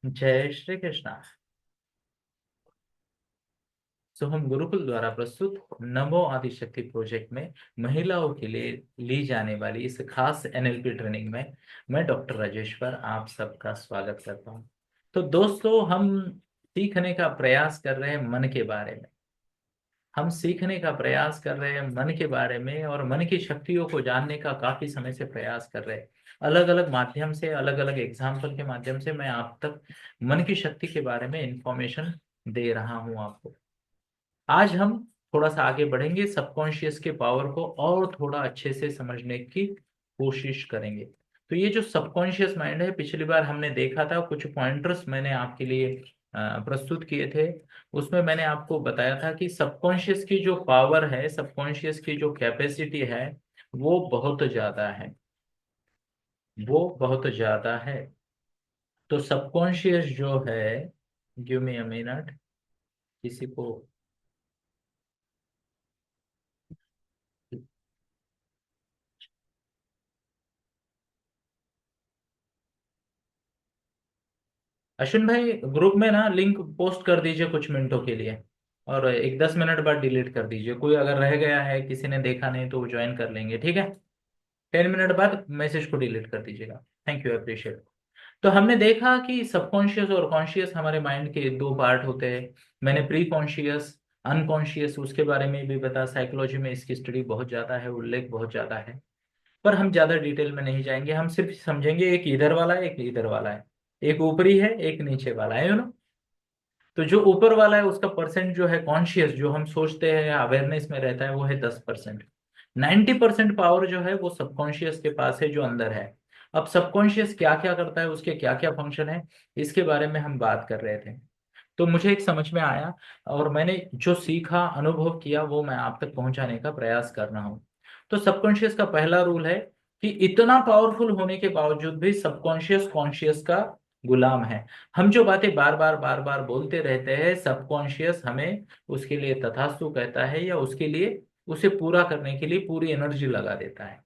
जय श्री कृष्णा। तो हम गुरुकुल द्वारा प्रस्तुत नमो आदिशक्ति प्रोजेक्ट में महिलाओं के लिए ली जाने वाली इस खास एनएलपी ट्रेनिंग में मैं डॉक्टर राजेश्वर आप सबका स्वागत करता हूं। तो दोस्तों, हम सीखने का प्रयास कर रहे हैं मन के बारे में। हम सीखने का प्रयास कर रहे हैं मन के बारे में और मन की शक्तियों को जानने का काफी समय से प्रयास कर रहे हैं। अलग अलग माध्यम से, अलग अलग एग्जाम्पल के माध्यम से मैं आप तक मन की शक्ति के बारे में इंफॉर्मेशन दे रहा हूं आपको। आज हम थोड़ा सा आगे बढ़ेंगे, सबकॉन्शियस के पावर को और थोड़ा अच्छे से समझने की कोशिश करेंगे। तो ये जो सबकॉन्शियस माइंड है, पिछली बार हमने देखा था, कुछ पॉइंटर्स मैंने आपके लिए प्रस्तुत किए थे। उसमें मैंने आपको बताया था कि सबकॉन्शियस की जो पावर है, सबकॉन्शियस की जो कैपेसिटी है, वो बहुत ज्यादा है। वो बहुत ज्यादा है। तो सबकॉन्शियस जो है, गिव मी अ मिनट, किसी को। अश्विन भाई, ग्रुप में ना लिंक पोस्ट कर दीजिए कुछ मिनटों के लिए, और एक 10 मिनट बाद डिलीट कर दीजिए। कोई अगर रह गया है, किसी ने देखा नहीं, तो वो ज्वाइन कर लेंगे, ठीक है। 10 मिनट बाद मैसेज को डिलीट कर दीजिएगा। Thank you, appreciate. तो हमने देखा कि सबकॉन्शियस और कॉन्शियस हमारे माइंड के दो पार्ट होते हैं। मैंने प्री कॉन्शियस, अनकॉन्शियस, उसके बारे में भी बताया। साइकोलॉजी में इसकी स्टडी बहुत ज्यादा है, उल्लेख बहुत ज्यादा है। पर हम ज्यादा डिटेल में नहीं जाएंगे, हम सिर्फ समझेंगे एक इधर वाला है, एक इधर वाला है, एक ऊपरी है, एक नीचे वाला है, यू नो। तो जो ऊपर वाला है उसका परसेंट जो है कॉन्शियस, जो हम सोचते हैं, अवेयरनेस में रहता है, वो है 10%। 90% पावर जो है वो सबकॉन्शियस के पास है, जो अंदर है। अब सबकॉन्शियस क्या क्या करता है, उसके क्या क्या फंक्शन है, इसके बारे में हम बात कर रहे थे। तो मुझे एक समझ में आया, और मैंने जो सीखा, अनुभव किया, वो मैं आप तक पहुंचाने का प्रयास कर रहा हूँ। तो सबकॉन्शियस का पहला रूल है कि इतना पावरफुल होने के बावजूद भी सबकॉन्शियस कॉन्शियस का गुलाम है। हम जो बातें बार बार बोलते रहते हैं, सबकॉन्शियस हमें उसके लिए तथास्तु कहता है, या उसके लिए, उसे पूरा करने के लिए पूरी एनर्जी लगा देता है।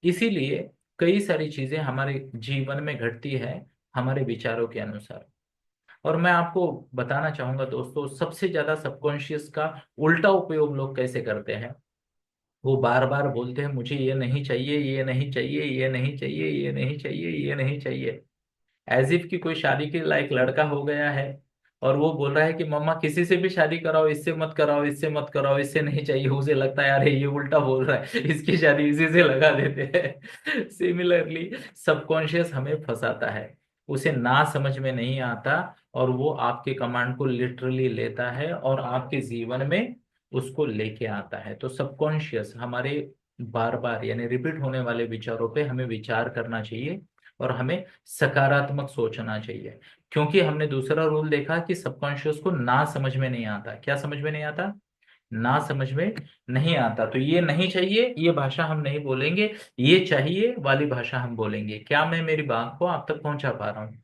इसीलिए कई सारी चीजें हमारे जीवन में घटती है हमारे विचारों के अनुसार। और मैं आपको बताना चाहूंगा दोस्तों, सबसे ज्यादा सबकॉन्शियस का उल्टा उपयोग लोग कैसे करते हैं। वो बार बार बोलते हैं, मुझे ये नहीं चाहिए, ये नहीं चाहिए, ये नहीं चाहिए, ये नहीं चाहिए, ये नहीं चाहिए। एज इफ कि कोई शादी के लायक लड़का हो गया है, और वो बोल रहा है कि मम्मा किसी से भी शादी कराओ, इससे मत कराओ, इससे मत कराओ, इससे नहीं चाहिए। उसे लगता है अरे ये उल्टा बोल रहा है, इसकी शादी इसी से लगा देते हैं। सिमिलरली सबकॉन्शियस हमें फंसाता है। उसे ना समझ में नहीं आता, और वो आपके कमांड को लिटरली लेता है और आपके जीवन में उसको लेके आता है। तो सबकॉन्शियस हमारे बार बार यानी रिपीट होने वाले विचारों पे हमें विचार करना चाहिए, और हमें सकारात्मक सोचना चाहिए। क्योंकि हमने दूसरा रूल देखा कि सबकॉन्शियस को ना समझ में नहीं आता। क्या समझ में नहीं आता? ना समझ में नहीं आता। तो ये नहीं चाहिए, ये भाषा हम नहीं बोलेंगे। ये चाहिए वाली भाषा हम बोलेंगे। क्या मैं मेरी बात को आप तक पहुंचा पा रहा हूँ?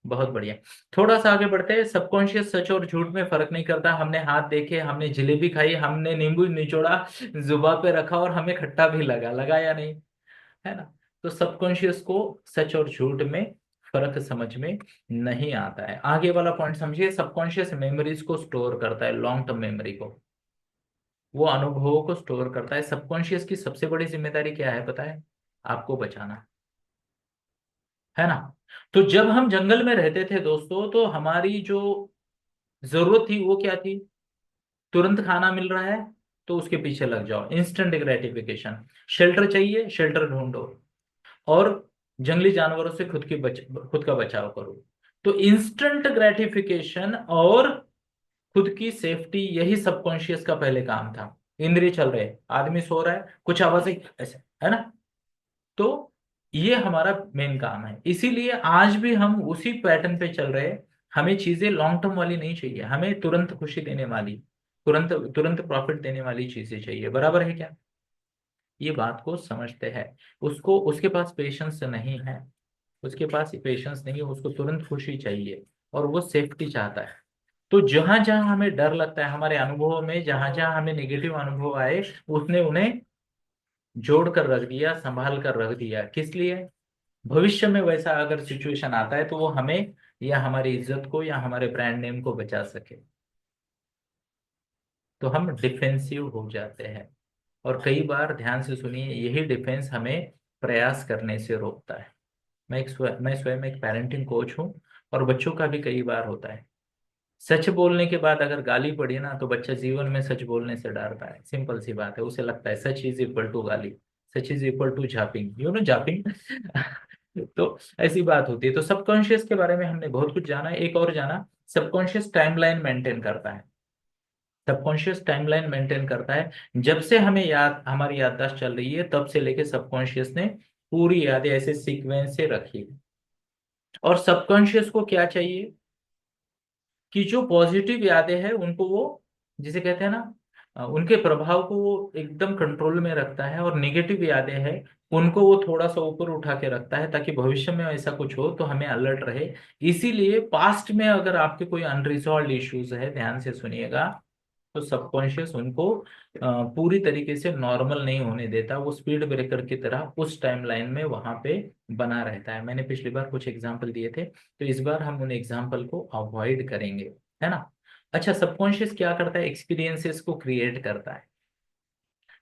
बहुत बढ़िया। थोड़ा सा आगे बढ़ते हैं। सबकॉन्शियस सच और झूठ में फर्क नहीं करता। हमने हाथ देखे, हमने जलेबी खाई, हमने नींबू निचोड़ा, जुबान पे रखा, और हमें खट्टा भी लगा या नहीं, है ना। तो सबकॉन्शियस को सच और झूठ में फर्क समझ में नहीं आता है। आगे वाला पॉइंट समझिए। सबकॉन्शियस मेमोरीज को स्टोर करता है, लॉन्ग टर्म मेमोरी को। वो अनुभवों को स्टोर करता है। सबकॉन्शियस की सबसे बड़ी जिम्मेदारी क्या है पता है? आपको बचाना, है ना। तो जब हम जंगल में रहते थे दोस्तों, तो हमारी जो जरूरत थी वो क्या थी? तुरंत खाना मिल रहा है तो उसके पीछे लग जाओ, इंस्टेंट ग्रेटिफिकेशन। शेल्टर चाहिए, शेल्टर ढूंढो, और जंगली जानवरों से खुद का बचाव करो। तो इंस्टेंट ग्रेटिफिकेशन और खुद की सेफ्टी, यही सबकॉन्शियस का पहले काम था। इंद्रिय चल रहे, आदमी सो रहा है, कुछ आवाज आई, ऐसे, है ना। तो ये हमारा मेन काम है। इसीलिए आज भी हम उसी पैटर्न पे चल रहे हैं। हमें चीजें लॉन्ग टर्म वाली नहीं चाहिए, हमें तुरंत खुशी देने वाली, तुरंत तुरंत प्रॉफिट देने वाली चीजें चाहिए। बराबर है क्या? ये बात को समझते हैं। उसको, उसके पास पेशेंस नहीं है। उसके पास पेशेंस नहीं है, उसको तुरंत खुशी चाहिए, और वो सेफ्टी चाहता है। तो जहां जहां हमें डर लगता है, हमारे अनुभवों में जहां जहां हमें नेगेटिव अनुभव आए, उसने उन्हें जोड़ कर रख दिया, संभाल कर रख दिया। किस लिए? भविष्य में वैसा अगर सिचुएशन आता है तो वो हमें या हमारी इज्जत को या हमारे ब्रांड नेम को बचा सके। तो हम डिफेंसिव हो जाते हैं। और कई बार ध्यान से सुनिए, यही डिफेंस हमें प्रयास करने से रोकता है। मैं स्वयं एक पेरेंटिंग कोच हूँ, और बच्चों का भी कई बार होता है। सच बोलने के बाद अगर गाली पड़ी ना, तो बच्चा जीवन में सच बोलने से डरता है। सिंपल सी बात है, उसे लगता है सच इज इक्वल टू गाली, सच इज इक्वल टू झापिंग, झापिंग। तो ऐसी बात होती है। तो सबकॉन्शियस के बारे में हमने बहुत कुछ जाना। एक और जाना, सबकॉन्शियस टाइमलाइन मेंटेन करता है। सबकॉन्शियस टाइमलाइन मेंटेन करता है। जब से हमें याद, हमारी याददाश्त चल रही है, तब से लेके सबकॉन्शियस ने पूरी यादें ऐसे सीक्वेंस से रखी। और सबकॉन्शियस को क्या चाहिए कि जो पॉजिटिव यादें हैं उनको वो, जिसे कहते हैं ना, उनके प्रभाव को वो एकदम कंट्रोल में रखता है, और नेगेटिव यादें हैं उनको वो थोड़ा सा ऊपर उठा के रखता है, ताकि भविष्य में ऐसा कुछ हो तो हमें अलर्ट रहे। इसीलिए पास्ट में अगर आपके कोई अनरिजॉल्व इश्यूज है, ध्यान से सुनिएगा, तो सबकॉन्शियस उनको पूरी तरीके से नॉर्मल नहीं होने देता। वो स्पीड ब्रेकर की तरह उस टाइमलाइन में वहां पे बना रहता है। मैंने पिछली बार कुछ एग्जांपल दिए थे, तो इस बार हम उन एग्जांपल को अवॉइड करेंगे, है ना। अच्छा, सबकॉन्शियस क्या करता है? एक्सपीरियंसेस को क्रिएट करता है।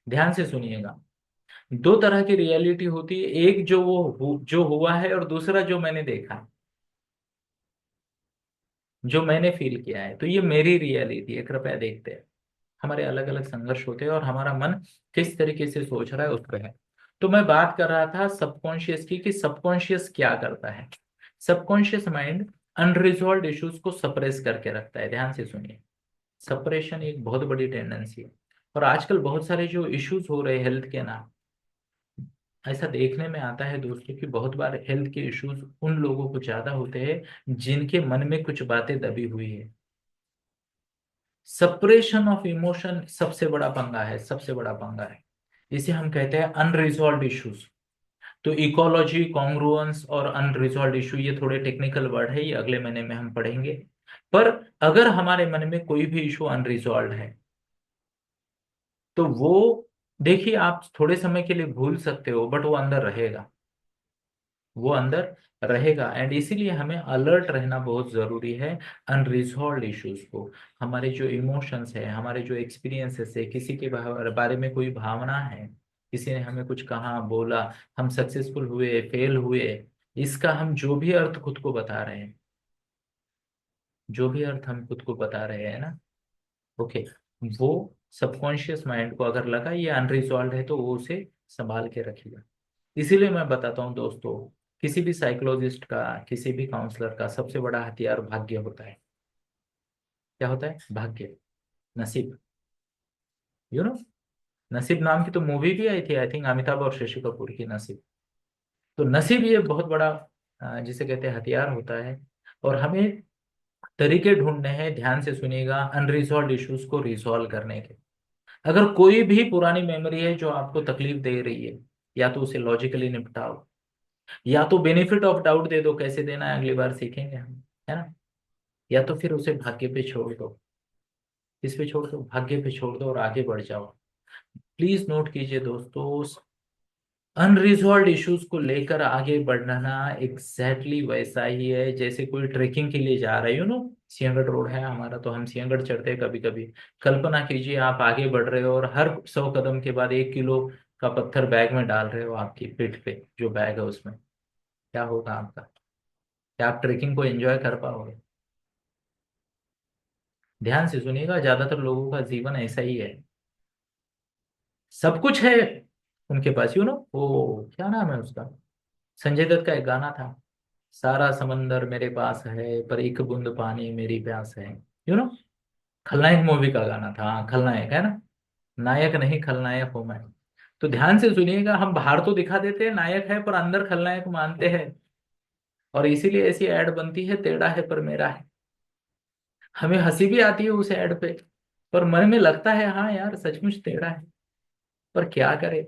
ध्यान से सुनिएगा, दो तरह की रियलिटी होती है, एक जो हुआ है, और दूसरा जो मैंने देखा है, जो मैंने फील किया है। तो ये मेरी रियलिटी है, कृपया देखते हैं। हमारे अलग अलग संघर्ष होते हैं, और हमारा मन किस तरीके से सोच रहा है उस पर है। तो मैं बात कर रहा था सबकॉन्शियस की, कि सबकॉन्शियस क्या करता है। सबकॉन्शियस माइंड अनरिजॉल्व इश्यूज को सप्रेस करके रखता है। ध्यान से सुनिए, सप्रेशन एक बहुत बड़ी टेंडेंसी है। और आजकल बहुत सारे जो इश्यूज हो रहे हैं हेल्थ के नाम, ऐसा देखने में आता है दोस्तों कि बहुत बार हेल्थ के इश्यूज उन लोगों को ज्यादा होते हैं जिनके मन में कुछ बातें दबी हुई है। सप्रेशन ऑफ इमोशन सबसे बड़ा पंगा है, सबसे बड़ा पंगा है। इसे हम कहते हैं अनरिजॉल्व इश्यूज। तो इकोलॉजी, कॉन्ग्रुएंस और अनरिजॉल्व इशू, ये थोड़े टेक्निकल वर्ड है, ये अगले महीने में हम पढ़ेंगे। पर अगर हमारे मन में कोई भी इशू अनरिजॉल्व है, तो वो, देखिए, आप थोड़े समय के लिए भूल सकते हो, बट वो अंदर रहेगा, वो अंदर रहेगा। एंड इसीलिए हमें अलर्ट रहना बहुत जरूरी है अनरिजॉल्व इश्यूज को। हमारे जो इमोशंस है, हमारे जो एक्सपीरियंसेस है, किसी के बारे में कोई भावना है, किसी ने हमें कुछ कहा, बोला, हम सक्सेसफुल हुए, फेल हुए, इसका हम जो भी अर्थ खुद को बता रहे हैं, जो भी अर्थ हम खुद को बता रहे हैं ना, ओके, वो सबकॉन्शियस माइंड को अगर लगा ये अनरिजॉल्व है, तो वो उसे संभाल के रखेगा। इसीलिए मैं बताता हूँ दोस्तों, किसी भी साइकोलॉजिस्ट का, किसी भी काउंसलर का सबसे बड़ा हथियार भाग्य होता है। क्या होता है? भाग्य, नसीब। यू नो, नसीब नाम की तो मूवी भी आई थी, आई थिंक अमिताभ और शशि कपूर की, नसीब। तो नसीब ये बहुत बड़ा, जिसे कहते हैं, हथियार होता है। और हमें तरीके ढूंढने हैं, ध्यान से सुनिएगा, अनरिजॉल्व इश्यूज को रिजॉल्व करने के। अगर कोई भी पुरानी मेमोरी है जो आपको तकलीफ दे रही है, या तो उसे लॉजिकली निपटाओ, या तो बेनिफिट ऑफ डाउट दे दो, कैसे देना है अगली बार सीखेंगे हम, है ना। या तो फिर उसे भाग्य पे छोड़ दो। किस पे छोड़ दो? भाग्य पे छोड़ दो और आगे बढ़ जाओ। प्लीज नोट कीजिए दोस्तों, अनरिजॉल्व इश्यूज को लेकर आगे बढ़ना एग्जैक्टली वैसा ही है जैसे कोई ट्रेकिंग के लिए जा रहे हो नो। सिंहगढ़ रोड है हमारा, तो हम सिंहगढ़ चढ़ते हैं कभी कभी। कल्पना कीजिए, आप आगे बढ़ रहे हो और हर 100 कदम के बाद 1 किलो का पत्थर बैग में डाल रहे हो, आपकी पीठ पे जो बैग है उसमें। क्या होगा आपका? क्या आप ट्रेकिंग को एंजॉय कर पाओगे? ध्यान से सुनिएगा, ज्यादातर लोगों का जीवन ऐसा ही है। सब कुछ है उनके पास, वो क्या नाम है उसका, संजय दत्त का एक गाना था, सारा समंदर मेरे पास है पर एक बूंद पानी मेरी प्यास है। यू नो, खलनायक मूवी का गाना था। हाँ, खलनायक है ना, नायक नहीं खलनायक हूं मैं। तो ध्यान से सुनिएगा, हम बाहर तो दिखा देते हैं नायक है, पर अंदर खलनायक मानते हैं। और इसीलिए ऐसी ऐड बनती है, टेढ़ा है पर मेरा है। हमें हंसी भी आती है उस ऐड पे, पर मन में लगता है हाँ यार सचमुच टेढ़ा है, पर क्या करे।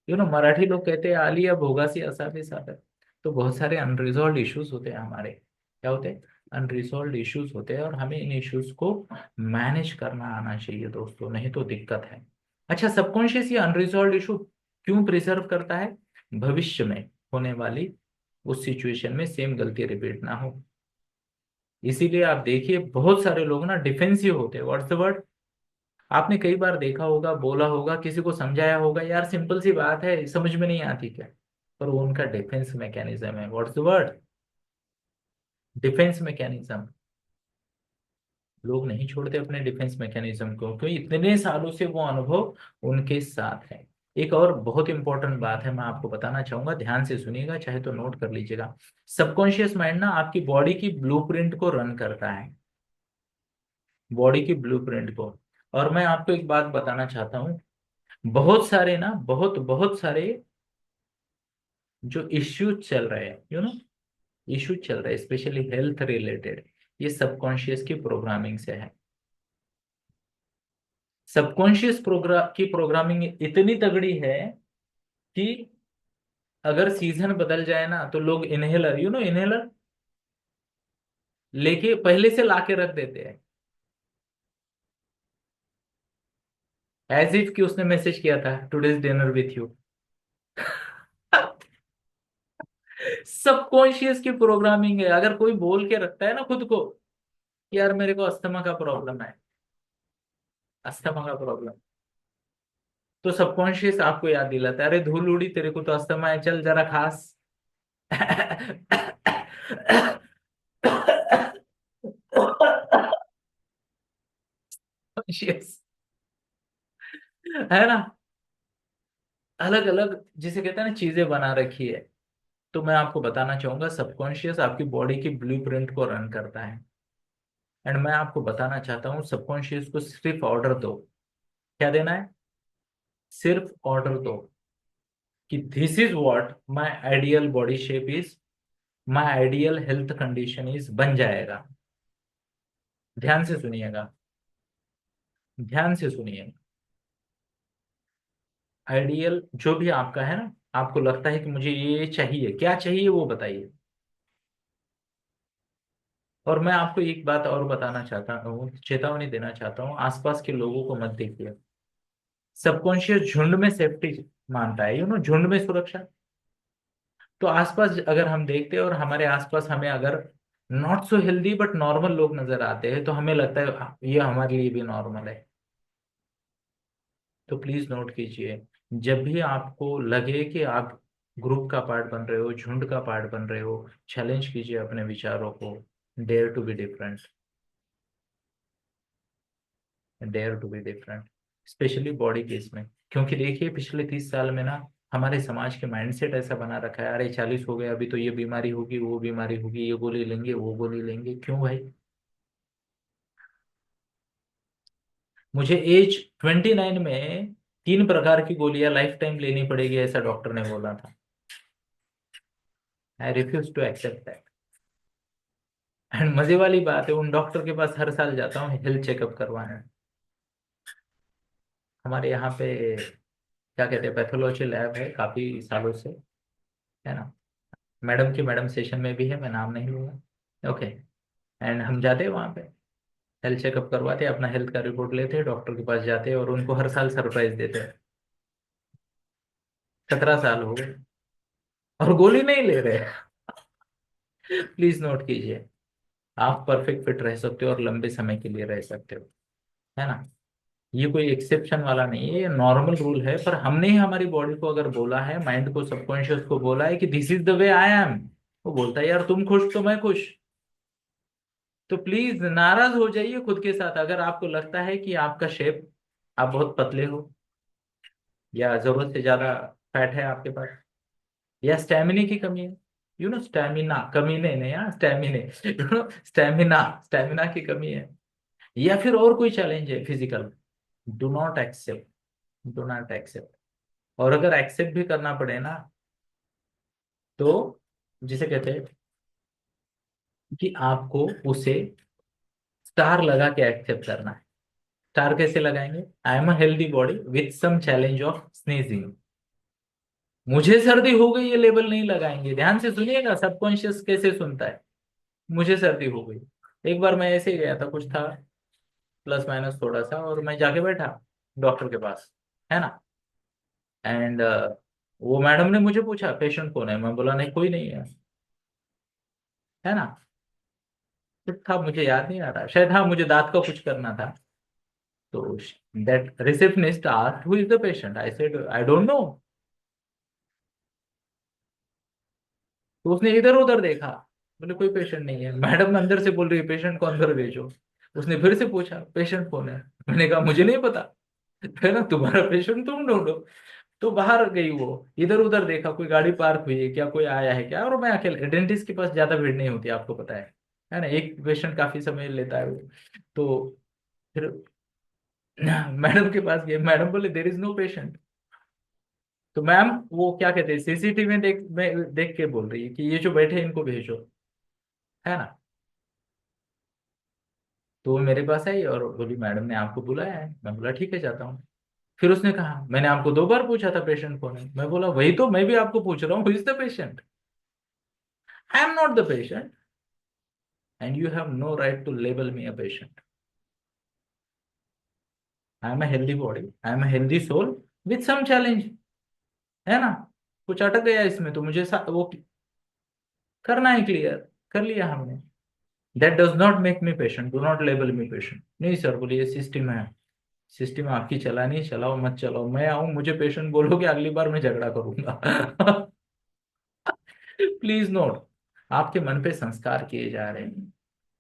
मराठी लोग कहते हैं आलिया भोगासी असावे सादर। तो बहुत सारे अनरिजॉल्व इश्यूज होते हैं हमारे। क्या होते हैं? अनरिजॉल्व इश्यूज होते हैं, और हमें इन इश्यूज को मैनेज करना आना चाहिए दोस्तों, नहीं तो दिक्कत है। अच्छा, सबकॉन्शियस ये अनरिजॉल्व इशू क्यों प्रिजर्व करता है? भविष्य में होने वाली उस सिचुएशन में सेम गलती रिपीट ना हो। इसीलिए आप देखिए बहुत सारे लोग ना डिफेंसिव होते हैं। What's the word? आपने कई बार देखा होगा, बोला होगा, किसी को समझाया होगा, यार सिंपल सी बात है, समझ में नहीं आती क्या? पर वो उनका डिफेंस मैकेनिज्म है। What's the word? Defence mechanism. लोग नहीं छोड़ते अपने डिफेंस मैकेनिज्म को, क्योंकि इतने सालों से वो अनुभव उनके साथ है। एक और बहुत इंपॉर्टेंट बात है, मैं आपको बताना चाहूंगा, ध्यान से सुनिएगा, चाहे तो नोट कर लीजिएगा। सबकॉन्शियस माइंड ना आपकी बॉडी की ब्लूप्रिंट को रन करता है, बॉडी की ब्लूप्रिंट को। और मैं आपको एक बात बताना चाहता हूँ, बहुत सारे ना, बहुत बहुत सारे जो इश्यूज चल रहे हैं, इश्यूज चल रहे हैं स्पेशली हेल्थ रिलेटेड, ये सबकॉन्शियस की प्रोग्रामिंग से है। सबकॉन्शियस की प्रोग्रामिंग इतनी तगड़ी है कि अगर सीजन बदल जाए ना तो लोग इनहेलर, इनहेलर लेके पहले से लाके रख देते हैं, एज इफ कि उसने मैसेज किया था today's dinner with you. Subconscious की प्रोग्रामिंग है। अगर कोई बोल के रखता है ना खुद को, यार मेरे को अस्थमा का प्रॉब्लम है, अस्थमा का प्रॉब्लम, तो सबकॉन्शियस आपको याद दिलाता है, अरे धूल उड़ी, तेरे को तो अस्थमा है, चल जरा खास। कॉन्शियस, है ना, अलग अलग जिसे कहते हैं ना चीजें बना रखी है। तो मैं आपको बताना चाहूंगा, सबकॉन्शियस आपकी बॉडी की ब्लूप्रिंट को रन करता है। एंड मैं आपको बताना चाहता हूँ, सबकॉन्शियस को सिर्फ ऑर्डर दो। क्या देना है? सिर्फ ऑर्डर दो कि this is what my ideal body shape is, my ideal health condition is, बन जाएगा। ध्यान से सुनिएगा, ध्यान से सुनिए। आइडियल जो भी आपका है ना, आपको लगता है कि मुझे ये चाहिए, क्या चाहिए वो बताइए। और मैं आपको एक बात और बताना चाहता हूँ, चेतावनी देना चाहता हूँ, आसपास के लोगों को मत देखिए। सबकॉन्शियस झुंड में सेफ्टी मानता है, झुंड में सुरक्षा। तो आसपास अगर हम देखते हैं और हमारे आसपास हमें अगर not so healthy but normal लोग नजर आते हैं, तो हमें लगता है ये हमारे लिए भी नॉर्मल है। तो प्लीज नोट कीजिए, जब भी आपको लगे कि आप ग्रुप का पार्ट बन रहे हो, झुंड का पार्ट बन रहे हो, चैलेंज कीजिए अपने विचारों को। Dare to be different, dare to be different, specially body case में। क्योंकि देखिए पिछले 30 साल में ना हमारे समाज के माइंडसेट ऐसा बना रखा है, अरे 40 हो गए अभी तो ये बीमारी होगी, वो बीमारी होगी, ये गोली लेंगे, वो गोली लेंगे। क्यों भाई? मुझे एज 29 में 3 प्रकार की गोलियां लाइफ टाइम लेनी पड़ेगी, ऐसा डॉक्टर ने बोला था। I refuse to accept that. And मजे वाली बात है, उन डॉक्टर के पास हर साल जाता हूँ हेल्थ चेकअप करवाने। हमारे यहाँ पे क्या कहते हैं, पैथोलॉजी लैब है काफी सालों से, है ना। मैडम की मैडम सेशन में भी है, मैं नाम नहीं लूंगा, ओके। एंड हम जाते हैं वहाँ पे, हेल्थ चेकअप करवाते हैं, अपना हेल्थ का रिपोर्ट लेते हैं, डॉक्टर के पास जाते हैं और उनको हर साल सरप्राइज देते हैं। 17 साल हो गए और गोली नहीं ले रहे। प्लीज नोट कीजिए, आप परफेक्ट फिट रह सकते हो और लंबे समय के लिए रह सकते हो, है ना। ये कोई एक्सेप्शन वाला नहीं है, ये नॉर्मल रूल है। पर हमने ही हमारी बॉडी को अगर बोला है, माइंड को, सबकॉन्शियस को बोला है कि this is the way I am, वो बोलता है यार तुम खुश तो मैं खुश। तो प्लीज नाराज हो जाइए खुद के साथ अगर आपको लगता है कि आपका शेप, आप बहुत पतले हो, या जरूरत से ज्यादा फैट है आपके पास, या स्टेमिना की कमी है, स्टेमिना, कमी नहीं नहीं, हाँ स्टेमिने, स्टेमिना, स्टेमिना की कमी है, या फिर और कोई चैलेंज है physical, do not accept, do not accept. और अगर एक्सेप्ट भी करना पड़े ना, तो जिसे कहते हैं कि आपको उसे स्टार लगा के एक्सेप्ट करना है। स्टार कैसे लगाएंगे? I am a healthy body with some challenge of sneezing. मुझे सर्दी हो गई, ये लेबल नहीं लगाएंगे। ध्यान से सुनिएगा, सबकॉन्शियस कैसे सुनता है। मुझे सर्दी हो गई, एक बार मैं ऐसे ही गया था, कुछ था प्लस माइनस थोड़ा सा, और मैं जाके बैठा डॉक्टर के पास, है ना। एंड वो मैडम ने मुझे पूछा पेशेंट कौन है, मैं बोला नहीं कोई नहीं है। है ना। तो था, मुझे याद नहीं आ रहा, शायद हाँ मुझे दांत का कुछ करना था। तो that receptionist asked who is the patient, I said I don't know. तो उसने इधर उधर देखा, बोले कोई पेशेंट नहीं है। मैडम अंदर से बोल रही है पेशेंट को अंदर भेजो। उसने फिर से पूछा पेशेंट कौन है, मैंने कहा मुझे नहीं पता। है ना, तुम्हारा पेशेंट तुम ढूंढो। तो बाहर गई वो, इधर उधर देखा कोई गाड़ी पार्क हुई है क्या, कोई आया है क्या, और मैं अकेले, डेंटिस्ट के पास ज्यादा भीड़ नहीं होती आपको पता है ना, एक पेशेंट काफी समय लेता है वो। तो फिर मैडम के पास गए, मैडम बोले देर इज नो पेशेंट। तो मैम वो क्या कहते हैं सीसीटीवी में देख के बोल रही है कि ये जो बैठे हैं इनको भेजो, है ना। तो वो मेरे पास आई और बोली मैडम ने आपको बुलाया है। मैं बोला ठीक है जाता हूँ। फिर उसने कहा मैंने आपको 2 बार पूछा था पेशेंट कौन है। मैं बोला वही तो मैं भी आपको पूछ रहा हूँ, who is the patient. I am not the patient and you have no right to label me a patient. I am a healthy body, I am a healthy soul with some challenge, है ना। कुछ अटक गया इसमें तो मुझे वो करना है क्लियर, कर लिया हमने। That does not make me patient, do not label me patient. नहीं सर, बोलिए सिस्टम है, सिस्टम आपकी चलानी, चलाओ मत चलाओ, मैं आऊं मुझे पेशेंट बोलोगे अगली बार मैं झगड़ा करूंगा। प्लीज नोट, आपके मन पे संस्कार किए जा रहे हैं,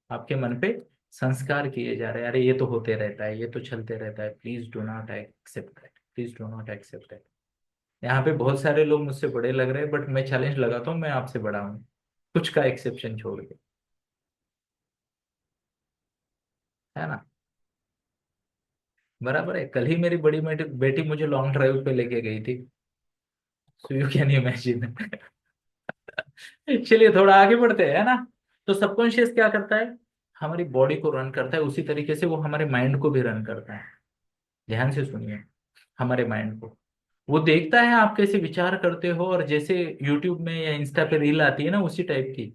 आपके मन पे संस्कार किए जा रहे हैं, अरे ये तो होते रहता है, ये तो चलते रहता है, please do not accept that, please do not accept that. यहाँ पे बहुत सारे लोग मुझसे बड़े लग रहे हैं बट मैं चैलेंज लगाता हूँ मैं आपसे बड़ा हूँ, कुछ का एक्सेप्शन छोड़ के, है ना। बराबर है, कल ही मेरी बड़ी बेटी मुझे लॉन्ग ड्राइव पे लेके गई थी, सो यू कैन इमेजिन। चलिए थोड़ा आगे बढ़ते हैं, है ना। तो सबकॉन्शियस क्या करता है, हमारी बॉडी को रन करता है, उसी तरीके से वो हमारे माइंड को भी रन करता है। ध्यान से सुनिए, हमारे माइंड को वो देखता है आप कैसे विचार करते हो, और जैसे यूट्यूब में या इंस्टा पे रील आती है ना उसी टाइप की,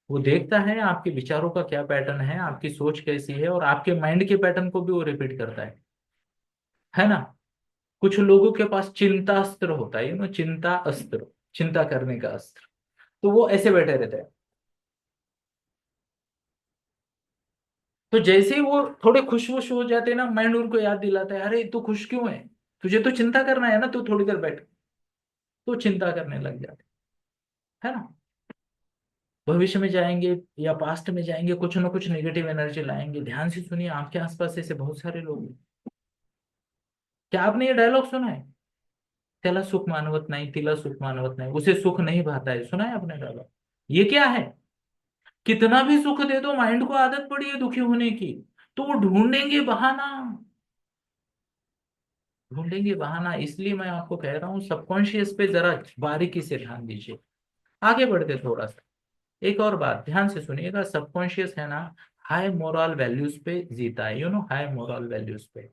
वो देखता है आपके विचारों का क्या पैटर्न है, आपकी सोच कैसी है, और आपके माइंड के पैटर्न को भी वो रिपीट करता है ना। कुछ लोगों के पास चिंता अस्त्र होता है, चिंता अस्त्र, चिंता करने का अस्त्र। तो वो ऐसे बैठे रहते हैं। तो जैसे ही वो थोड़े खुश वुश हो जाते हैं ना, माइंड उनको याद दिलाता है अरे तू खुश क्यों है, तुझे तो चिंता करना है ना, तू थोड़ी देर बैठ। तो चिंता करने लग जाते, है ना। भविष्य में जाएंगे या पास्ट में जाएंगे, कुछ ना कुछ नेगेटिव एनर्जी लाएंगे। ध्यान से सुनिए, आपके आसपास ऐसे बहुत सारे लोग हैं। क्या आपने ये डायलॉग सुना है, त्याला सुख मानवत नहीं, तिला सुख मानवत नहीं, उसे सुख नहीं भाता है, सुना है आपने डायलॉग। ये क्या है, कितना भी सुख दे दो माइंड को आदत पड़ी है दुखी होने की, तो वो ढूंढेंगे बहाना, ढूंढेंगे बहाना। इसलिए मैं आपको कह रहा हूँ सबकॉन्शियस पे जरा बारीकी से ध्यान दीजिए। आगे बढ़ते थोड़ा सा, एक और बात ध्यान से सुनिएगा, सबकॉन्शियस है ना, हाई मोरल वैल्यूज पे जीता है, हाई मोरल वैल्यूज पे।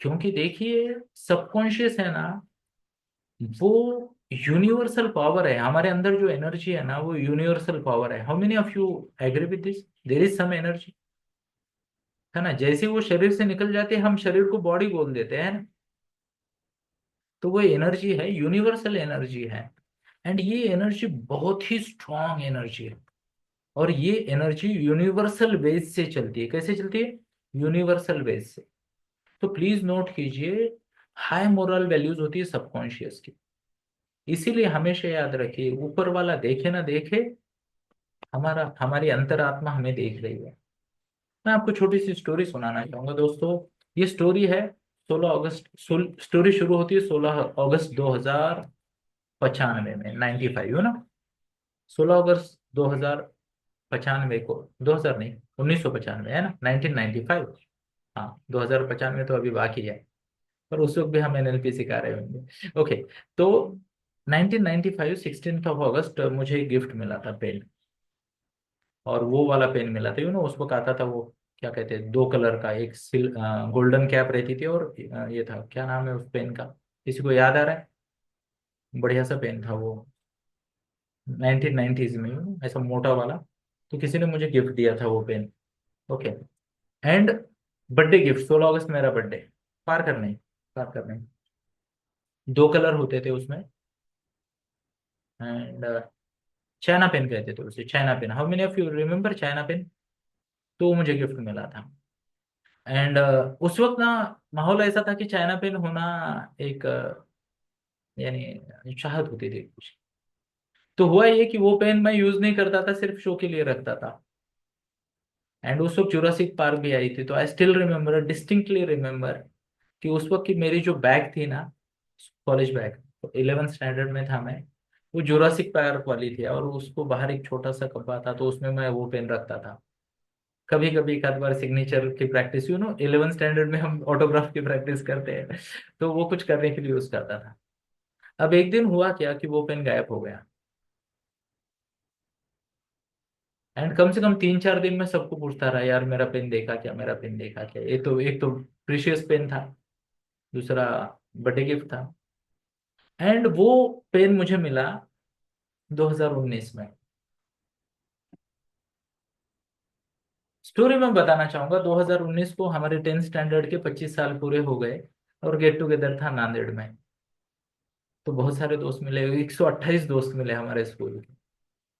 क्योंकि देखिए सबकॉन्शियस है ना, वो यूनिवर्सल पावर है, हमारे अंदर जो एनर्जी है ना वो यूनिवर्सल पावर है। How many of you agree with this, there is some energy, है ना। जैसे वो शरीर से निकल जाते हैं हम शरीर को बॉडी बोल देते हैं ना, तो वो एनर्जी है, यूनिवर्सल एनर्जी है। एंड ये एनर्जी बहुत ही स्ट्रांग एनर्जी है, और ये एनर्जी यूनिवर्सल बेस से चलती है। कैसे चलती है, यूनिवर्सल बेस से। तो प्लीज नोट कीजिए, हाई मोरल वैल्यूज होती है सबकॉन्शियस की। इसीलिए हमेशा याद रखिए, ऊपर वाला देखे ना देखे, हमारी अंतरात्मा हमें देख रही है। मैं आपको छोटी सी स्टोरी सुनाना चाहूंगा दोस्तों। ये स्टोरी है 16 अगस्त, स्टोरी शुरू होती है 16 अगस्त 2095 में, 95, ना। 16 अगस्त 2095 को, 2000 नहीं, 1995, है ना, 1995। हाँ 2095 तो अभी बाकी है, पर उस वक्त भी हम एनएलपी सिखा रहे होंगे। ओके। तो 1995 16 अगस्त मुझे एक गिफ्ट मिला था, पेन। और वो वाला पेन मिला था, उस वक्त आता था वो, क्या कहते हैं, 2 कलर का, एक गोल्डन कैप रहती थी, और ये था, क्या नाम है उस पेन का, किसी को याद आ रहा है। बढ़िया सा पेन था वो, 1990s में, ऐसा मोटा वाला। तो किसी ने मुझे गिफ्ट दिया था वो pen. Okay. And birthday gift, 16 अगस्त मेरा बर्थडे, पार करने, पार करने, 2 कलर होते थे उसमें। एंड चाइना पेन कहते थे उसे, China pen. How many of you remember China pen? तो वो मुझे गिफ्ट मिला था। एंड उस वक्त ना माहौल ऐसा था कि चाइना पेन होना एक यानी चाहत होती थी कुछ। तो हुआ ये कि वो पेन मैं यूज नहीं करता था, सिर्फ शो के लिए रखता था। एंड उस वक्त जुरासिक पार्क भी आई थी, तो I still remember, distinctly remember कि उस वक्त की मेरी जो बैग थी ना, कॉलेज बैग, 11th स्टैंडर्ड में था मैं, वो जुरासिक पार्क वाली थी, और उसको बाहर एक छोटा सा कब्बा था, तो उसमें मैं वो पेन रखता था। कभी कभी एक आध बार सिग्नेचर की प्रैक्टिस, 11th स्टैंडर्ड में हम ऑटोग्राफ की प्रैक्टिस करते हैं, तो वो कुछ करने के लिए यूज करता था। अब एक दिन हुआ क्या कि वो पेन गायब हो गया। एंड कम से कम 3-4 दिन में सबको पूछता रहा, यार मेरा पेन देखा क्या, मेरा पेन देखा क्या। ये तो एक तो प्रीशियस पेन था, दूसरा बर्थडे गिफ्ट था। एंड वो पेन मुझे मिला 2019 में। स्टोरी मैं बताना चाहूंगा, 2019 को हमारे 10th स्टैंडर्ड के 25 साल पूरे हो गए, और गेट टुगेदर था नांदेड़ में। तो बहुत सारे दोस्त मिले, 128 दोस्त मिले हमारे स्कूल के।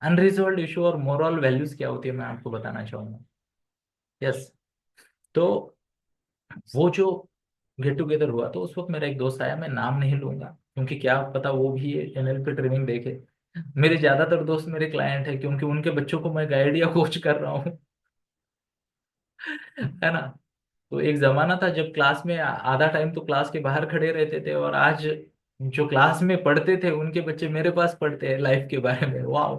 अनरिजॉल्व इशू और मोरल वैल्यूज क्या होती है मैं आपको बताना चाहूंगा। यस। तो वो जो गेट टुगेदर हुआ, तो उस वक्त मेरा एक दोस्त आया, मैं नाम नहीं लूंगा क्योंकि क्या पता वो भी NLP ट्रेनिंग देखे। मेरे ज्यादातर दोस्त मेरे क्लाइंट है, क्योंकि उनके बच्चों को मैं गाइड या कोच कर रहा हूँ। है ना। तो एक जमाना था जब क्लास में आधा टाइम तो क्लास के बाहर खड़े रहते थे, और आज जो क्लास में पढ़ते थे उनके बच्चे मेरे पास पढ़ते हैं लाइफ के बारे में। वाह।